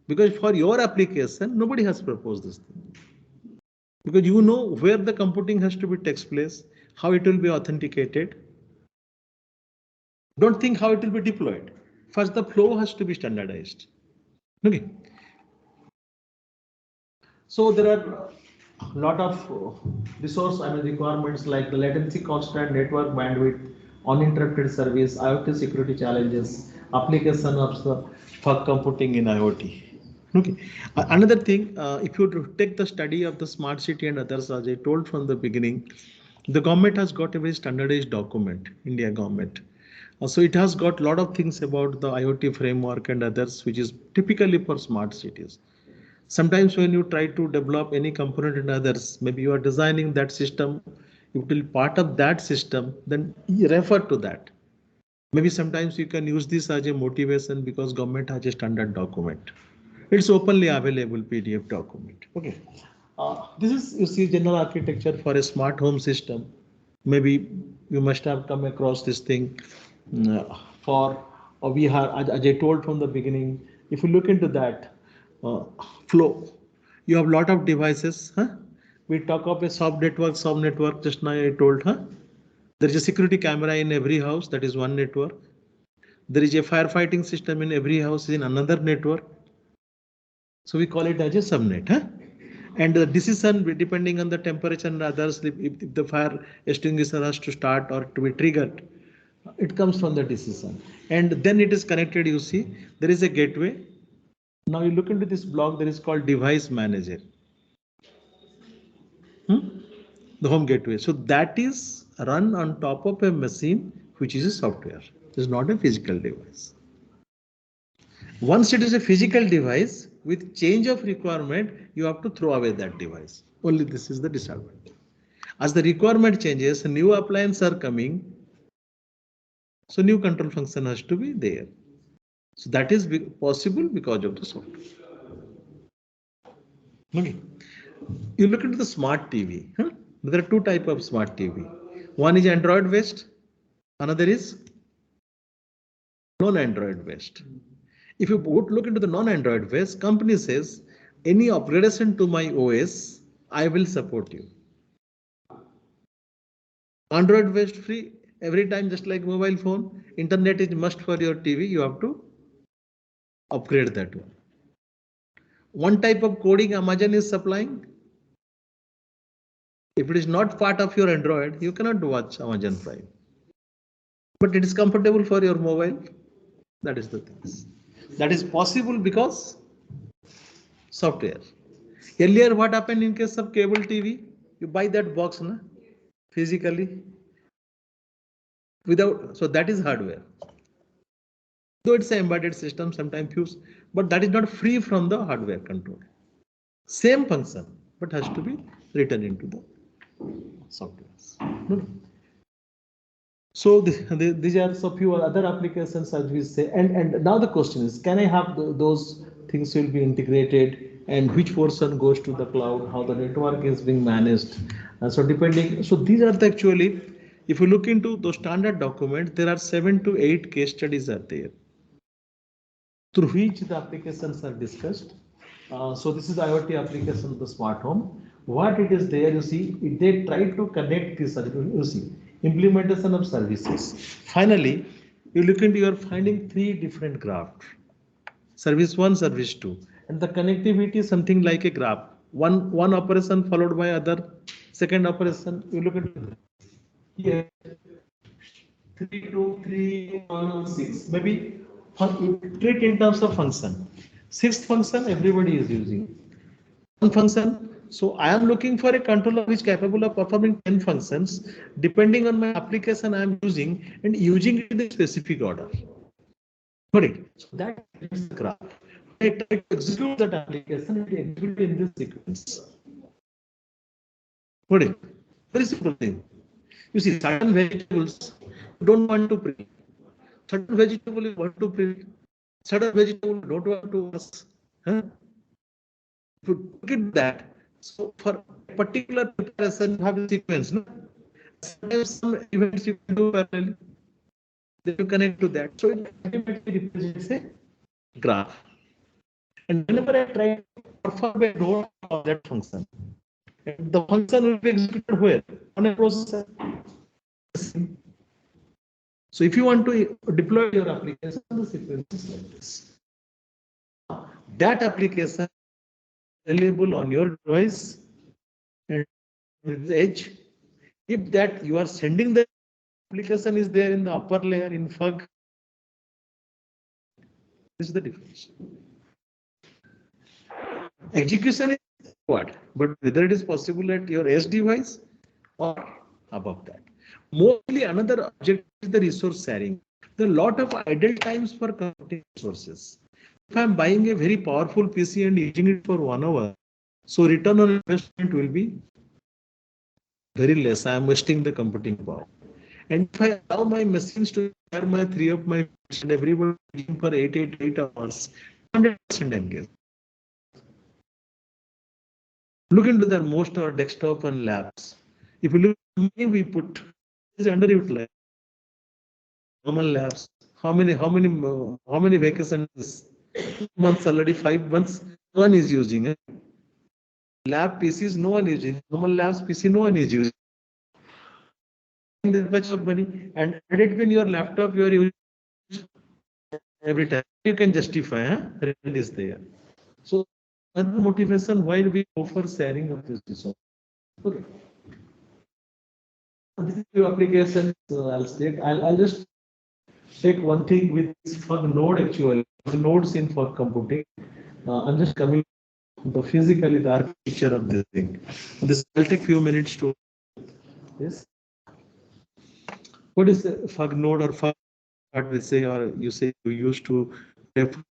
because for your application, nobody has proposed this thing. Because you know where the computing has to be takes place, how it will be authenticated. Don't think how it will be deployed. First, the flow has to be standardized. Okay. So there are a lot of resource requirements like the latency constant, network bandwidth, uninterrupted service, IoT security challenges, application of the fog computing in IoT. Okay. Another thing, if you take the study of the smart city and others, as I told from the beginning, the government has got a very standardized document, India government. So it has got a lot of things about the IoT framework and others, which is typically for smart cities. Sometimes when you try to develop any component in others, maybe you are designing that system, it will part of that system, then you refer to that. Maybe sometimes you can use this as a motivation because government has a standard document. It's openly available PDF document. Okay. This is, you see, general architecture for a smart home system. Maybe you must have come across this thing for we have, as I told from the beginning, if you look into that flow, you have lot of devices. Huh? We talk of a sub network just now I told. Huh? There is a security camera in every house, that is one network. There is a firefighting system in every house in another network. So we call it as a subnet. Huh? And the decision depending on the temperature and others, if the fire extinguisher has to start or to be triggered, it comes from the decision. And then it is connected, you see, there is a gateway. Now you look into this block, there is called device manager. The home gateway. So that is run on top of a machine, which is a software. It is not a physical device. Once it is a physical device, with change of requirement, you have to throw away that device. Only this is the disadvantage. As the requirement changes, new appliances are coming. So new control function has to be there. So that is possible because of the software. Okay. You look into the smart TV. Huh? There are two types of smart TV. One is Android based, another is non-Android based. If you look into the non-Android based, company says any upgradation to my OS, I will support you. Android based free every time, just like mobile phone. Internet is must for your TV. You have to upgrade that one. One type of coding Amazon is supplying. If it is not part of your Android, you cannot watch Amazon Prime. But it is comfortable for your mobile. That is the thing. That is possible because software. Earlier, what happened in case of cable TV? You buy that box, na? Physically. So that is hardware. Though it's an embedded system, sometimes use, but that is not free from the hardware control. Same function, but has to be written into the software. So these are some few other applications, as we say, and now the question is, can I have those things will be integrated, and which portion goes to the cloud, how the network is being managed. So depending, so these are the actually, if you look into those standard documents, there are 7 to 8 case studies are there, through which the applications are discussed. So this is the IoT application of the smart home. What it is there, you see, they try to connect this, you see, implementation of services. Finally, you look into, you're finding 3 different graphs. Service 1, service 2. And the connectivity is something like a graph. One operation followed by other, second operation, you look at here. 3, 2, 3, 1, 6. Maybe treat in terms of function. 6th function everybody is using. One function. So I am looking for a controller which is capable of performing 10 functions depending on my application I am using and using it in a specific order. Got it? So that is the graph. I try to execute that application and execute in this sequence. Got it? Very simple thing. You see, certain variables don't want to print. Certain vegetable you want to print. Certain vegetable you don't want to ask. Huh? To look at that. So for a particular preparation, you have a sequence. No? Sometimes some events you can do parallelly. Then you connect to that. So it automatically represents a graph. And whenever I try to perform a node of that function, and the function will be executed where? On a processor. So if you want to deploy your application, the sequence is like this. That application available on your device and with the edge. If that you are sending the application is there in the upper layer in FUG, this is the difference. Execution is what, but whether it is possible at your edge device or above that. Mostly another object is the resource sharing. There are a lot of idle times for computing resources. If I'm buying a very powerful PC and using it for 1 hour, so return on investment will be very less. I am wasting the computing power. And if I allow my machines to share my 3 of my and everybody for 8 hours, 100% engaged. Look into the most our desktop and labs. If you look at many we put is underutilized. Normal labs. How many vacations? Months already, 5 months. No one is using it. Lab PCs, no one is using. Normal labs PC, no one is using. That much of money and credit when your laptop you are using every time. You can justify, Rent is there. So another motivation why we offer sharing of this resource. Okay. This is your application. So I'll just take one thing with for the node actually. The nodes in for computing. I'm just coming to physically the architecture of this thing. This will take few minutes to this. What is the FUG node or FUG? What we say or you say you used to refer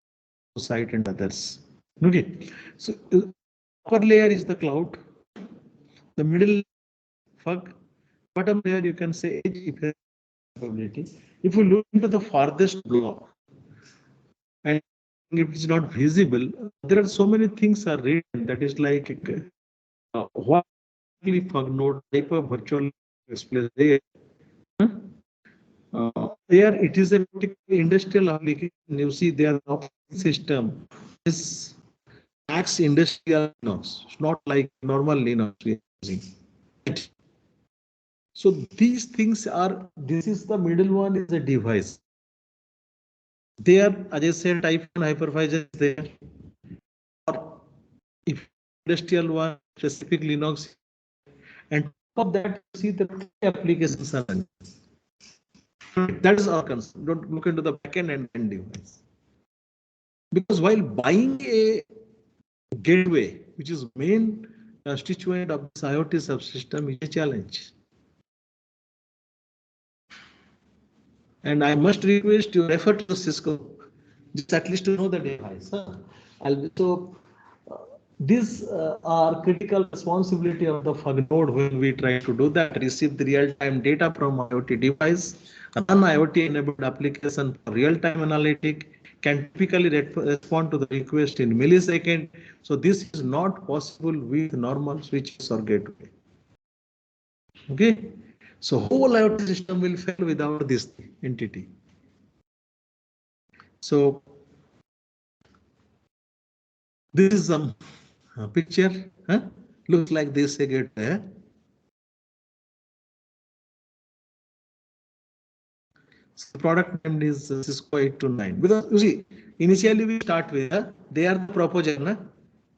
to site and others. Okay. So upper layer is the cloud. The middle FUG. Bottom layer you can say edge capability. If you look into the farthest block and if it's not visible, there are so many things are written that is like what FUG node type of virtual display there. There it is a industrial application. You see their operating system is Max industrial Linux. It's not like normal Linux we are using. So these things are, this is the middle one is a device. There, as I said, type hypervisor is there. Or if industrial one, specific Linux, and top of that, you see the applications are running. That is our concern. Don't look into the backend and end device. Because while buying a gateway, which is main constituent of this IoT subsystem, is a challenge. And I must request you refer to the Cisco, just at least to know the device. These are critical responsibility of the FUG node when we try to do that, receive the real-time data from IoT device, run IoT-enabled application for real-time analytic, can typically respond to the request in millisecond. So this is not possible with normal switches or gateway. Okay, so whole IoT system will fail without this entity. So this is some picture, looks like this again. So product name is Cisco 829 because you see initially we start with they are the proposer,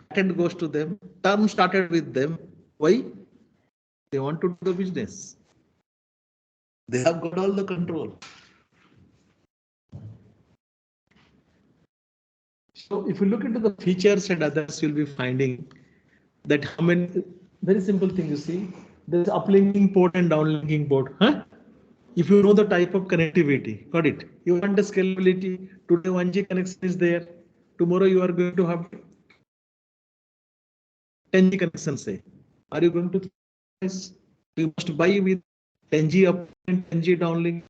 patent goes to them, term started with them. Why? They want to do the business. They have got all the control. So if you look into the features and others, you'll be finding that how many very simple thing you see. There's uplinking port and downlinking port. If you know the type of connectivity, got it. You want the scalability. Today 1G connection is there. Tomorrow you are going to have 10G connection. Say, are you going to? You must buy with 10G up and 10G downlink.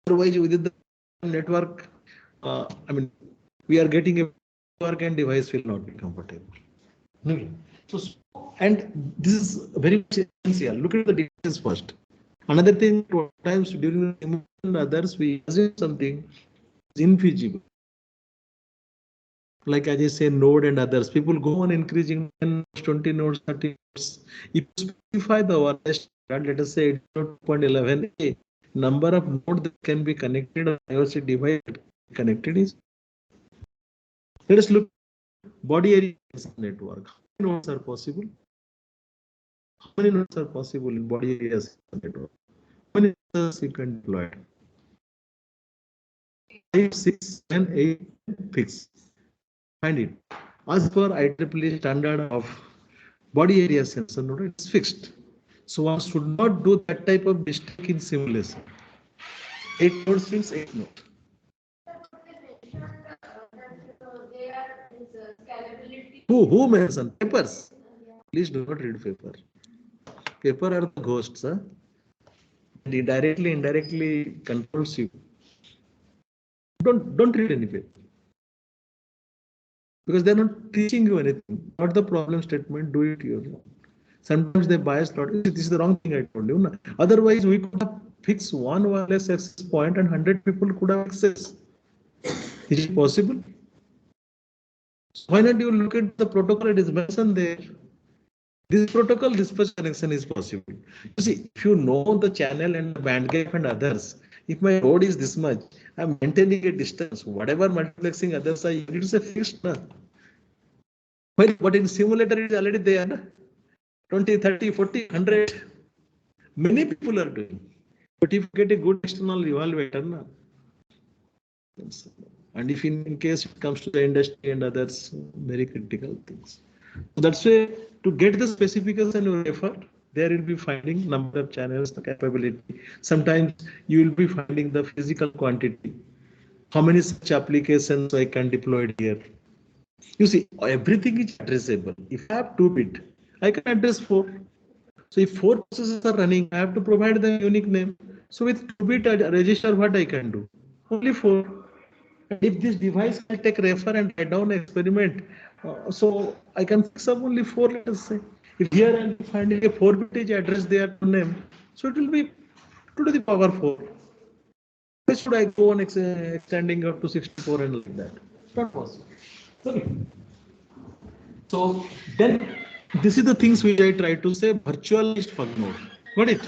Otherwise, within the network, I mean, we are getting a network and device will not be compatible. So, and this is very essential. Look at the devices first. Another thing, times during the others, we assume something is infeasible. Like as I say, node and others, people go on increasing 10 nodes, 20 nodes, 30 nodes. If you specify the wireless, let us say 2.11a, number of nodes that can be connected on IoT device connected is. Let us look body area network. How many nodes are possible? How many nodes are possible in body areas network? How many nodes you can deploy? 5, 6, 7, 8, fix. Find it. As per IEEE standard of body area sensor node, it's fixed. So one should not do that type of mistake in simulation. 8 nodes means 8 nodes. Who mentioned papers? Please do not read paper. Paper are the ghosts, huh? And indirectly controls you. Don't read any paper. Because they're not teaching you anything. Not the problem statement, do it yourself. Sometimes they bias lot. This is the wrong thing I told you. No? Otherwise, we could have fixed one wireless access point and 100 people could have access. Is it possible? Why not you look at the protocol? It is mentioned there. This protocol, this much connection is possible. You see, if you know the channel and the band gap and others, if my load is this much, I'm maintaining a distance. Whatever multiplexing others are, it is a fixed. No? But in simulator, it is already there. No? 20, 30, 40, 100. Many people are doing. But if you get a good external evaluator, no? And if in case it comes to the industry and others, very critical things. So that's why to get the specification you refer, there will be finding number of channels, the capability. Sometimes you will be finding the physical quantity. How many such applications I can deploy here? You see, everything is addressable. If I have 2-bit, I can address 4. So if 4 processes are running, I have to provide the unique name. So with 2-bit register, what I can do? Only 4. And if this device can take refer and write down experiment, so I can fix up only 4, let us say. If here I'm finding a 4-bit address there to name, so it will be 2 to the power 4. Why should I go on extending up to 64 and like that? It's not possible. Sorry. So then this is the things which I try to say, virtualized fug node. Got it?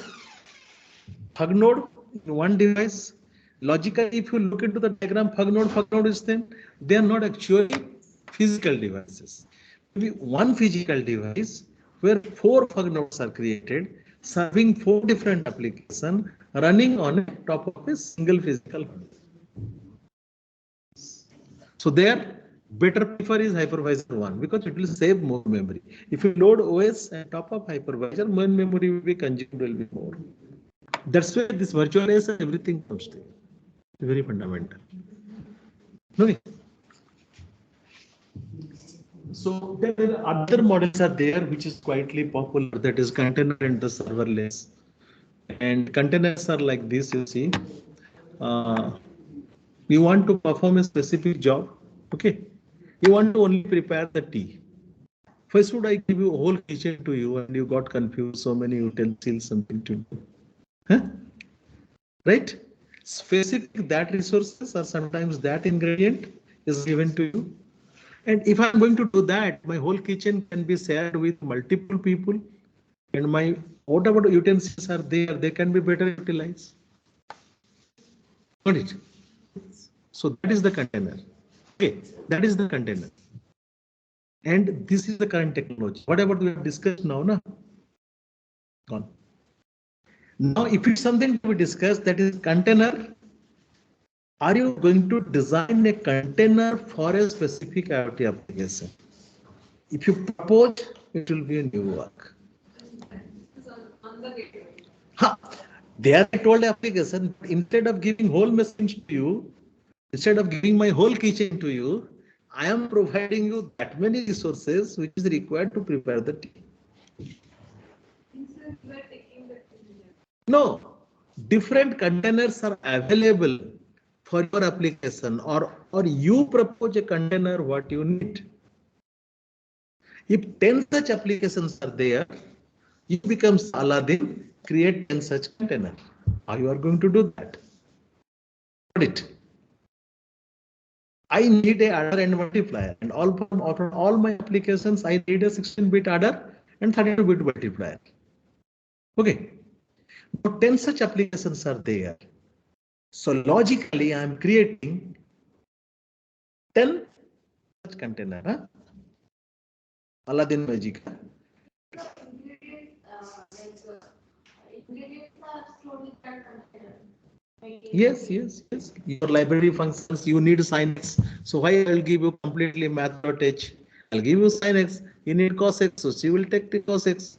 Fug node, one device. Logically, if you look into the diagram, fug node is then they are not actually physical devices. Maybe one physical device where 4 fug nodes are created, serving 4 different applications, running on top of a single physical. So there, better prefer is hypervisor 1 because it will save more memory. If you load OS and top of hypervisor, more memory will be consumed, will be more. That's where this virtualization everything comes to. Very fundamental. Okay. So there are other models are there which is quietly popular, that is container and the serverless. And containers are like this, you see. You want to perform a specific job, okay? You want to only prepare the tea. First would I give you a whole kitchen to you and you got confused, so many utensils, something to do. Huh? Right? Specific that resources or sometimes that ingredient is given to you. And if I'm going to do that, my whole kitchen can be shared with multiple people and my whatever utensils are there, they can be better utilized. Got it? So that is the container. Okay, that is the container. And this is the current technology. Whatever we have discussed now, na? Gone. Now, if it's something to be discussed, that is container. Are you going to design a container for a specific IoT application? If you propose, it will be a new work. There I told application, instead of giving whole machines to you, instead of giving my whole kitchen to you, I am providing you that many resources which is required to prepare the tea. No, different containers are available for your application, or you propose a container what you need. If 10 such applications are there, you become Aladdin, create 10 such container. How you are going to do that? It. I need a adder and multiplier, and all my applications I need a 16-bit adder and 32-bit multiplier. Okay. Now 10 such applications are there. So logically, I am creating 10 such container. Huh? Aladdin magic. Yes. Your library functions, you need Sinex. So why I will give you completely math.h? I'll give you Sinex. You need cosx, so she will take the cosx.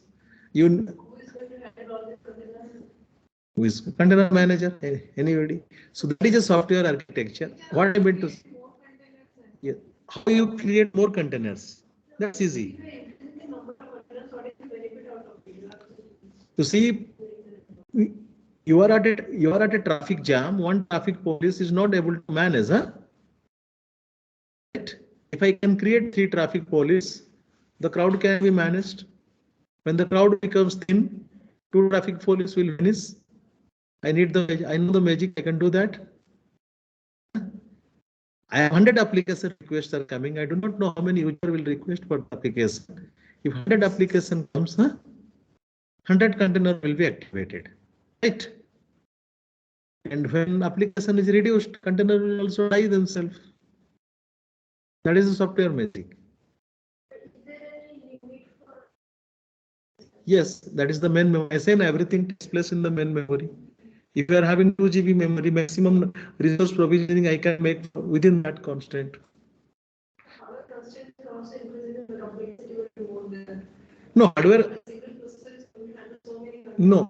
Who is container manager? Anybody? So that is a software architecture. What I meant to say. Yeah. How you create more containers? That's easy. You see, you are at a traffic jam. One traffic police is not able to manage, huh? If I can create 3 traffic police, the crowd can be managed. When the crowd becomes thin, 2 traffic police will vanish. I know the magic. I can do that. I have 100 application requests are coming. I do not know how many user will request for the application. If 100 application comes, 100 container will be activated, right? And when application is reduced, container will also die themselves. That is the software magic. Yes, that is the main memory. I say everything takes place in the main memory. If you are having 2 GB memory, maximum resource provisioning I can make within that constraint. No, hardware. No.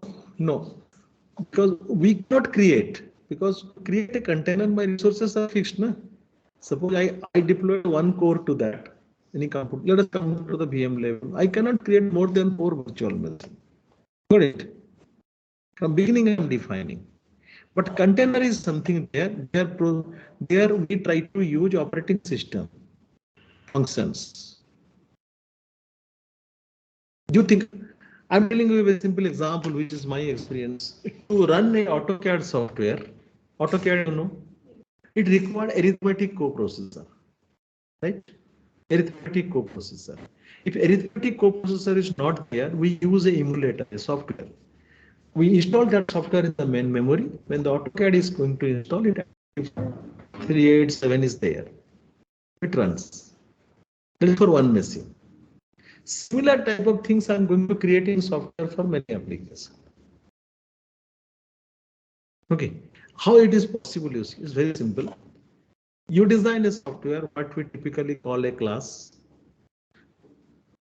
Because we cannot create. Because to create a container, my resources are fixed. Na? Suppose I deploy 1 core to that. Any computer. Let us come to the VM level. I cannot create more than 4 virtual machines. Got it? From beginning, I am defining. But container is something there we try to use operating system functions. Do you think I'm telling you a simple example, which is my experience? To run a AutoCAD software, AutoCAD, you know, it required arithmetic coprocessor, right? Arithmetic coprocessor. If arithmetic coprocessor is not there, we use a emulator, a software. We install that software in the main memory. When the AutoCAD is going to install it, 387 is there. It runs. That is for one machine. Similar type of things I'm going to create in software for many applications. Okay, how it is possible is very simple. You design a software, what we typically call a class.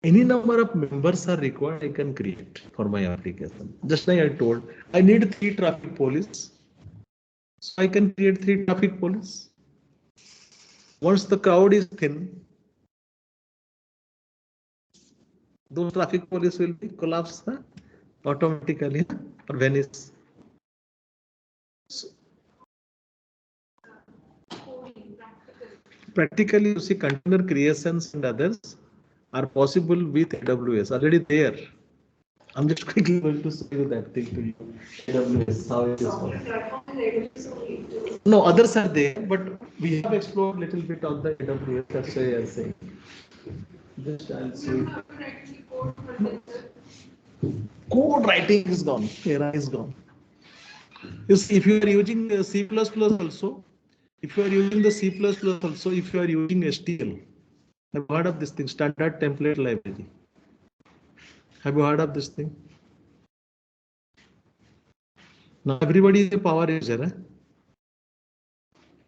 Any number of members are required, I can create for my application. Just like I told, I need 3 traffic police. So I can create 3 traffic police. Once the crowd is thin, those traffic police will be collapsed automatically or vanish. So, practically, you see, container creations and others are possible with AWS already there. I'm just quickly going to show you that thing to you. AWS, how it is possible. No, others are there, but we have explored a little bit on the AWS. That's why I'm saying. Just I'll show you. Code writing is gone. Era is gone. You see, if you are using C++ also, if you are using the C++ also, if you are using STL, have you heard of this thing? Standard template library. Have you heard of this thing? Now everybody is a power user.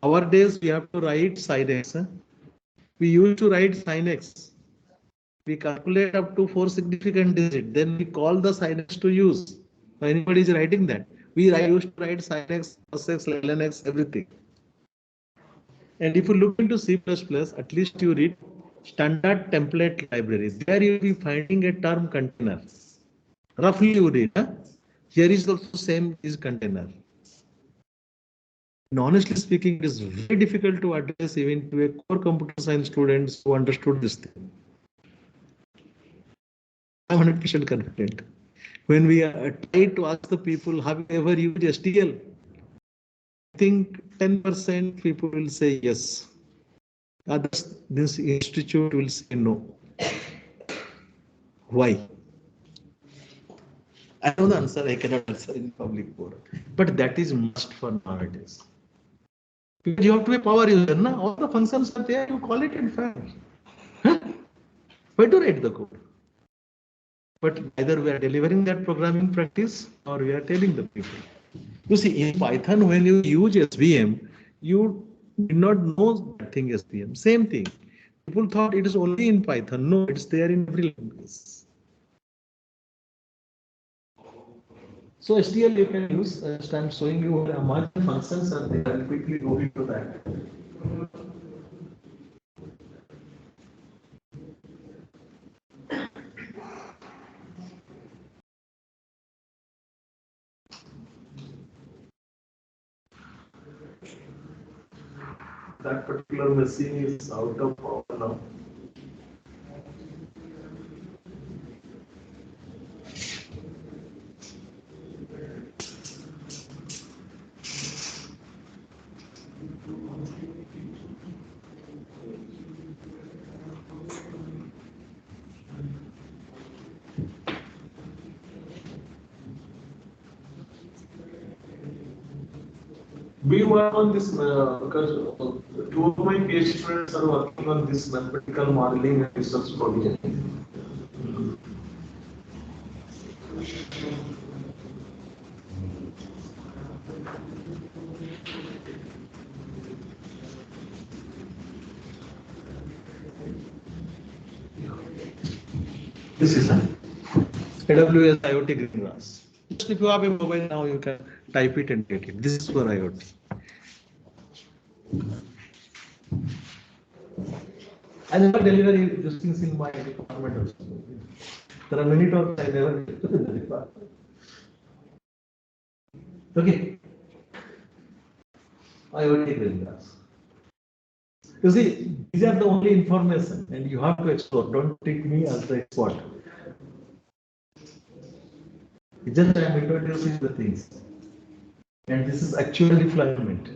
Our days we have to write Sinex. We used to write Sinex. We calculate up to 4 significant digits. Then we call the Sinex to use. Anybody is writing that? We used to write Sinex, cosx, lnx, everything. And if you look into C++, at least you read standard template library. There you will be finding a term container. Roughly you read. Here is also same is container. And honestly speaking, it is very difficult to address even to a core computer science students who understood this thing. I'm 100% confident. When we try to ask the people, have you ever used STL? I think 10% people will say yes. Others, this institute will say no. Why? I know the answer, I cannot answer in public forum. But that is must for nowadays. Because you have to be a power user, na? All the functions are there, you call it and fire. Huh? Why to write the code? But either we are delivering that programming practice or we are telling the people. You see, in Python, when you use SVM, you did not know that thing SVM. Same thing. People thought it is only in Python. No, it's there in every language. So STL you can use. Just I'm showing you how much functions are there. I'll quickly go into that. That particular machine is out of power now. We work on this because two of my PhD students are working on this mathematical modeling and research provisioning. This is a AWS IoT Greengrass. Just if you have a mobile now, you can type it and get it. This is for IoT. I never deliver these things in my department also. There are many talks I never did in the department. Okay. IoT Greengrass. You see, these are the only information and you have to explore. Don't take me as the expert. Just I am introducing the things. And this is actually deployment.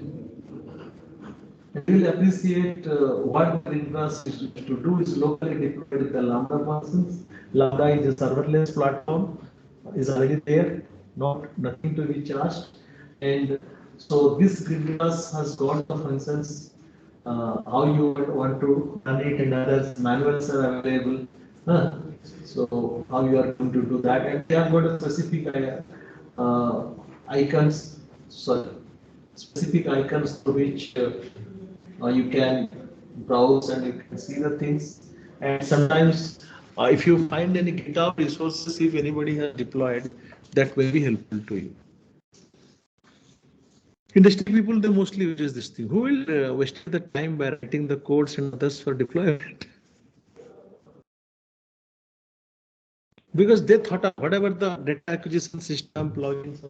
And you will appreciate what Greengrass is to do is locally deployed the Lambda functions. Lambda is a serverless platform, is already there, nothing to be charged. And so this Greengrass has got the functions, how you want to run it, and others manuals are available. So how you are going to do that, and they have got a specific icons, sorry, specific icons to which you can browse and you can see the things. And sometimes, if you find any GitHub resources, if anybody has deployed, that will be helpful to you. Industry people, they mostly use this thing. Who will waste the time by writing the codes and others for deployment? Because they thought of whatever the data acquisition system plugins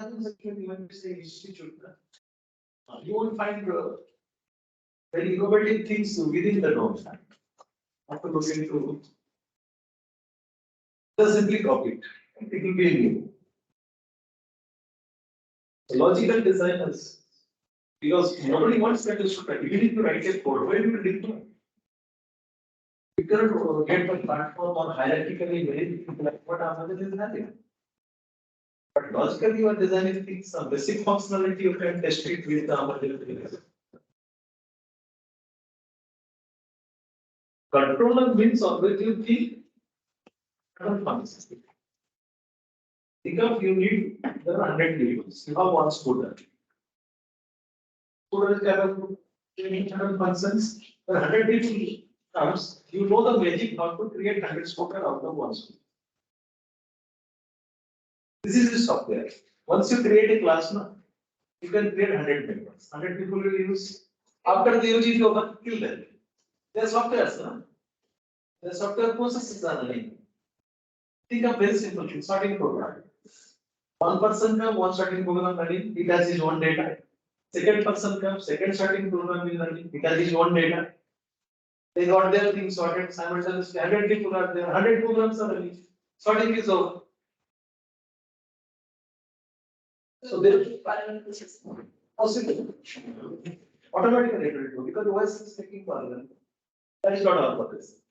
Even say institute, you won't find very innovative things within the norms. After looking into, just simply copy it. It will be new. Logical designers, because nobody wants that to start. You need to write a code. Where do you deploy? You cannot get the platform or hierarchically very like what Amazon is having. But logically, you are designing things, some basic functionality, you can test it with the Amazon. Controller means always you think functions. Think of you need there are 100 tables. You have one student. Student can have functions. There are 100 people comes. You know the magic how to create 100 student out of one student. This is the software. Once you create a class now, you can create 100 members. 100 people will use. After the use is over, kill them. They are softwares, no? The software processes are running. Think of very simple thing, starting program. One person comes, one starting program running, it has his own data. Second person comes, second starting program is running, it has his own data. They got their things sorted simultaneously. 100 people are there, 100 programs are running. Sorting is over. So there is possible. Automatically it will do because the voice is taking parallel. That is not our purpose.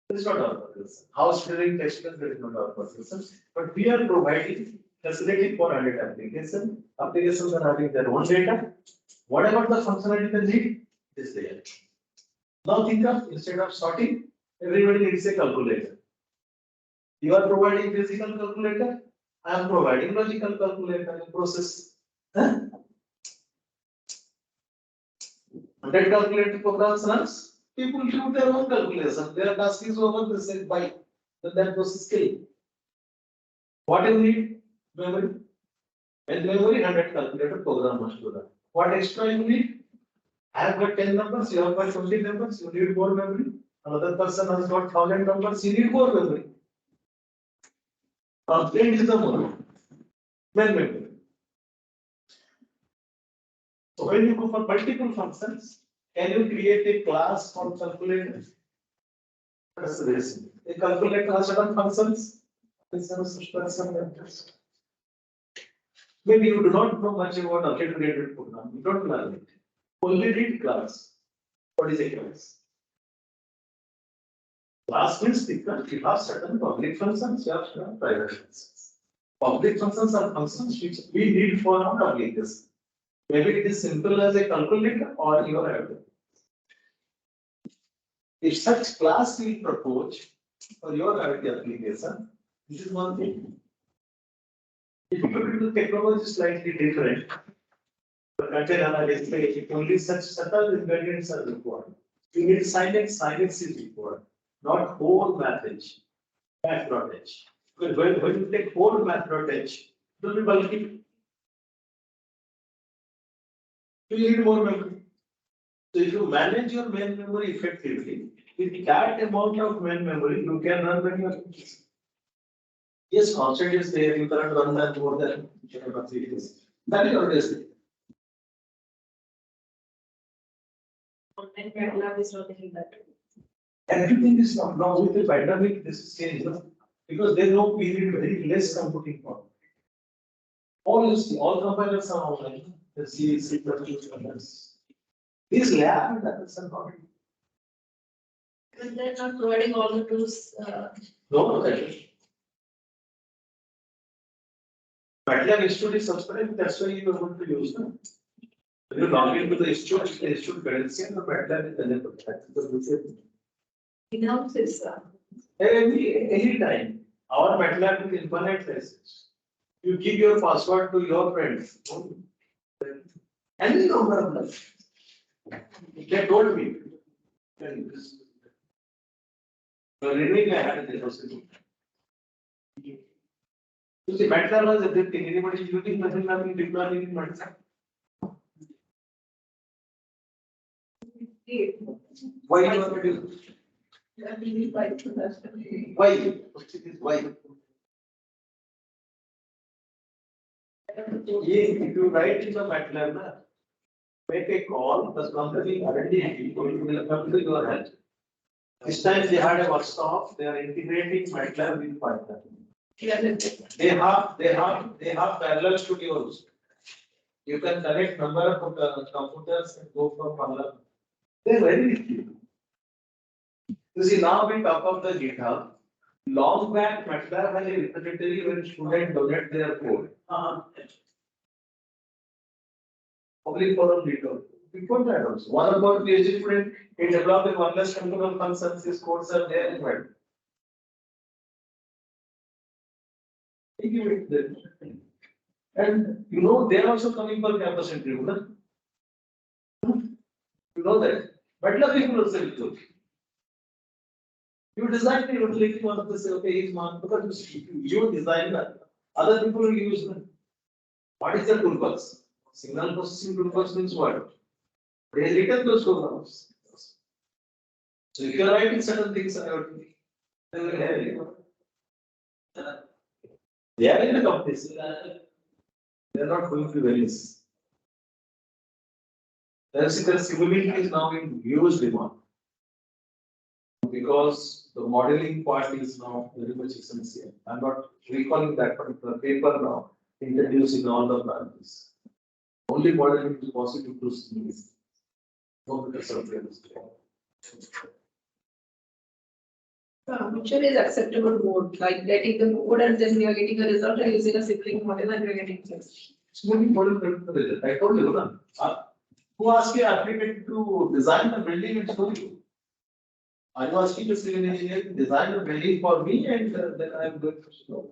That is not our purpose. House drilling textures, that is not our purpose. But we are providing facility for 100 applications. Applications are having their own data. Whatever the functionality they need is there. Now think of instead of sorting, everybody needs a calculator. You are providing physical calculator. I am providing logical calculator process. 100 calculator programs runs. People do their own calculation. Their task is over. They say bye. Then that process kill. What you need? Memory. And memory 100 calculator program must do that. What extra you need? I have got 10 numbers. You have got 20 numbers. You need more memory. Another person has got 1000 numbers. You need more memory. Print is the more. Main memory. So when you go for multiple functions, can you create a class for calculator? That's the reason. A calculator has certain functions. Maybe you do not know much about object-oriented program. You don't learn it. Only read class. What is a class? Class means because you have certain public functions, you have certain private functions. Public functions are functions which we need for our application. Maybe it is simple as a calculator or your address. If such class we propose for your application, this is one thing. If you look into technology slightly different, the content analysis, only such subtle ingredients are required. You need silence is required, not whole message, macrotage. When you take whole macrotage, it will be bulky. You need more memory. So if you manage your main memory effectively, with that amount of main memory, you can run many applications. Yes, constant is there, you cannot run that more than that is always there. And MATLAB is not taking that. Everything is not now with the pandemic, this is changed because they know we need very less computing power. All compilers are online. The C, C++, these lab that's not. But they're not providing all the tools. No, that is. MATLAB Institute is subscribed, that's why you are going to use them. When you log into the institute currency and the MATLAB is enabled. In-house is. Any time. Our MATLAB is infinite license. You give your password to your friends. Any number of them. They told me. Renewing I had a possibility. You see, MATLAB was everything. Anybody is using machine learning, deep learning in MATLAB? Why you are using? Why? Why? If you write in the MATLAB, make a call, the company already will come to your help. This time they had a workshop, they are integrating MATLAB with Python. They have parallel studios. You can connect number of computers and go from parallel. They're very easy. You see, now we talk of the GitHub. Long back, MATLAB had a repository when students donate their code. Public forum GitHub. Before that also. One of our PhD student, he developed a wireless control functions, his codes are there in web. He give it there. And you know, they are also coming for campus interview. No? You know that. MATLAB people also will do. You design the utility one of the say, okay, is one because you design that. Other people will use them. What is the toolbox? Signal processing toolbox means what? They written those programs. So if you are writing certain things about me, they will have you. They are in the companies. They are not going to release. Theoretical simulation is now in huge demand. Because the modeling part is now very much essential. I'm not recalling that particular paper now, introducing all the branches. Only modeling is possible to see. Which one is acceptable mode? Like getting the code and then we are getting a result and using a sibling model and we are getting this. Smoothing model, I told you, no? Who asked you applicant to design the building and show you? I was asking the civil engineer to design a building for me and then I am going to show.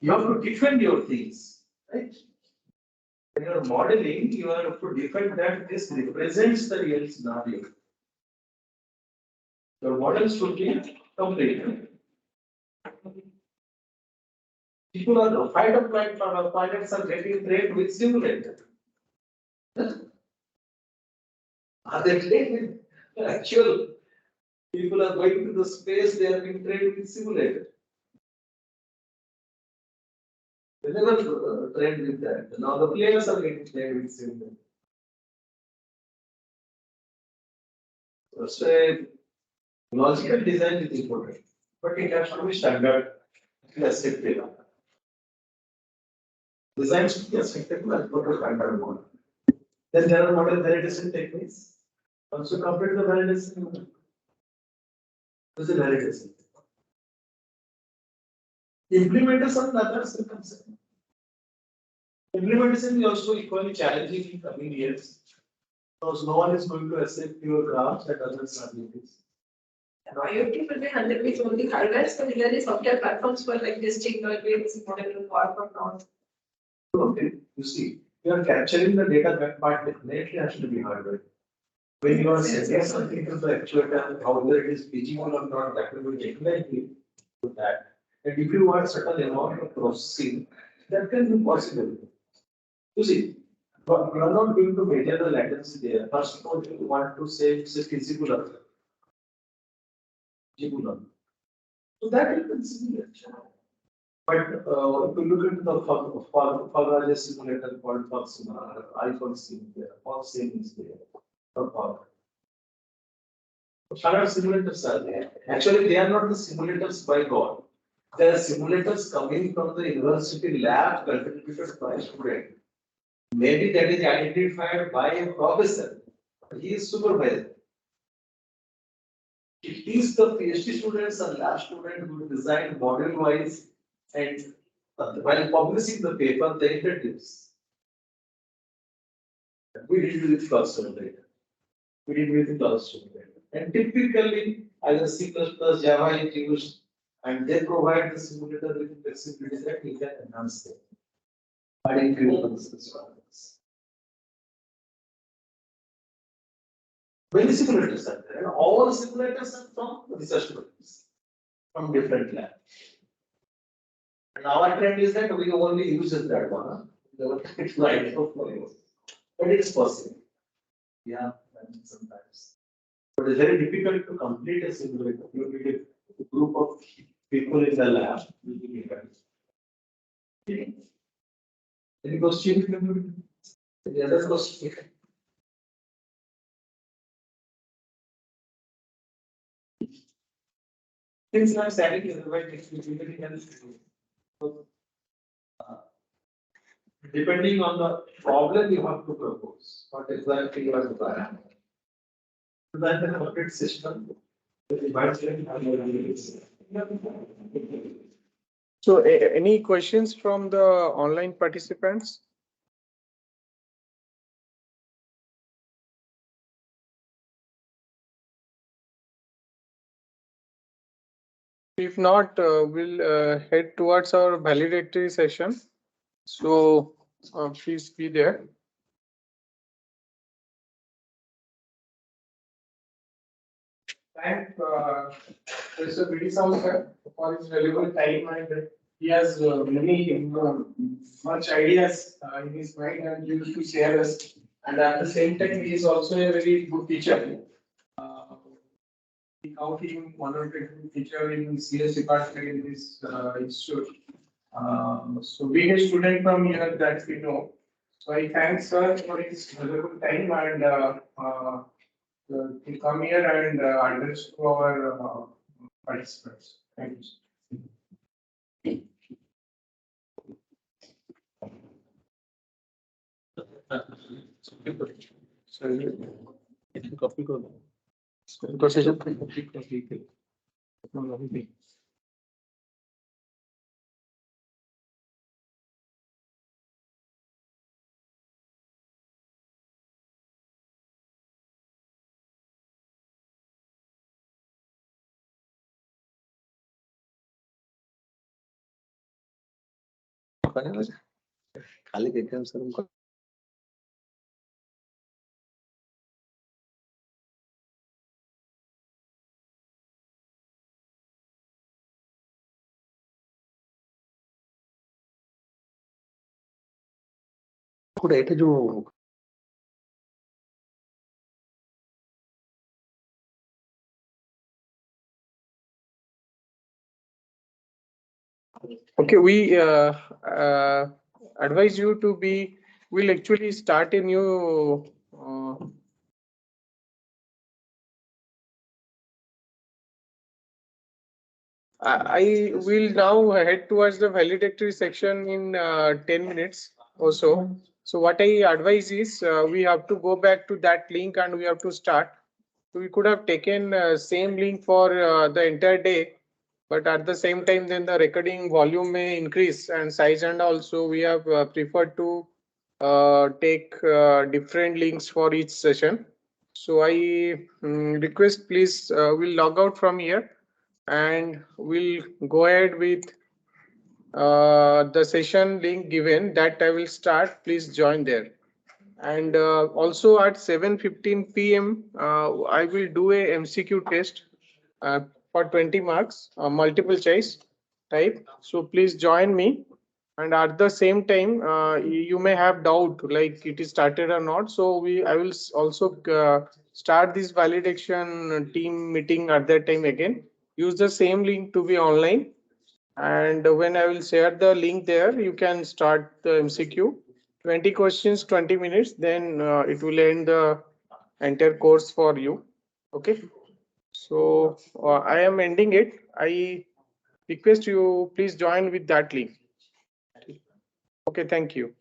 You have to defend your things, right? When you are modeling, you have to defend that this represents the real scenario. Your models should be complete. People are fighter pilots are getting trained with simulator. Are they trained with actual? People are going to the space, they are being trained with simulator. They never trained with that. Now the players are getting trained with simulator. So logical design is important, but it has to be standard, acceptable. Design should be acceptable as per the standard model. Then there are model validation techniques. Also complete the validation. This is validation. Implementation and other circumstances. Implementation is also equally challenging in coming years. Because no one is going to accept your graphs and other strategies. IoT will be handled with only hardware, so there is software platforms for like testing or doing this model will work or not. Okay, you see, you are capturing the data, that part definitely has to be hardware. When you are setting something to the actuator, however it is feasible or not, that will be definitely do that. And if you want certain amount of processing, that can be possible. You see, but you are not going to measure the latency there. First of all, you want to say it's a physical. So that is considered. But if you look at the Faraday simulator called Fog simulator, iPhone simulator, Fog sim is there. Standard simulators are there. Actually, they are not the simulators by God. They are simulators coming from the university lab contributed by a student. Maybe that is identified by a professor. He is supervisor. It is the PhD students and lab students who design model wise and while publishing the paper, they introduce. We did with classroom data. We did with classroom data. And typically, either C++, Java is used, and they provide the simulator with flexibility that we can enhance them. Adding few functions. Many simulators are there, and all simulators are from research groups, from different labs. And our trend is that we only use that one. It's right for you. But it's possible. Yeah, sometimes. But it's very difficult to complete a simulator. You need a group of people in the lab. Any question? Any other question? Things are static, otherwise it will be very helpful. Depending on the problem you have to propose, what exactly you are requiring. Then the complete system. So, any questions from the online participants? If not, we'll head towards our validatory session. So, please be there. Thank Mr. Bidisam for his valuable time, and he has many much ideas in his mind and he used to share us. And at the same time, he is also a very good teacher. We count him one of the good teacher in CS department in this institute. So being a student from here, that we know. So I thank sir for his valuable time and to come here and address to our participants. Thank you. Copy conversation. खाली देते हैं sir उनको এটা जो Okay, we advise you to be. We'll actually start a new. I will now head towards the valedictory section in 10 minutes or so. So what I advise is we have to go back to that link and we have to start. So we could have taken same link for the entire day, but at the same time then the recording volume may increase and size, and also we have preferred to take different links for each session. So I request please we'll log out from here and we'll go ahead with the session link given that I will start. Please join there. And also at 7:15 p.m. I will do a MCQ test for 20 marks, multiple choice type. So please join me. And at the same time, you may have doubt like it is started or not. So I will also start this validation team meeting at that time again. Use the same link to be online. And when I will share the link there, you can start the MCQ. 20 questions, 20 minutes, then it will end the entire course for you. Okay. So I am ending it. I request you please join with that link. Okay, thank you.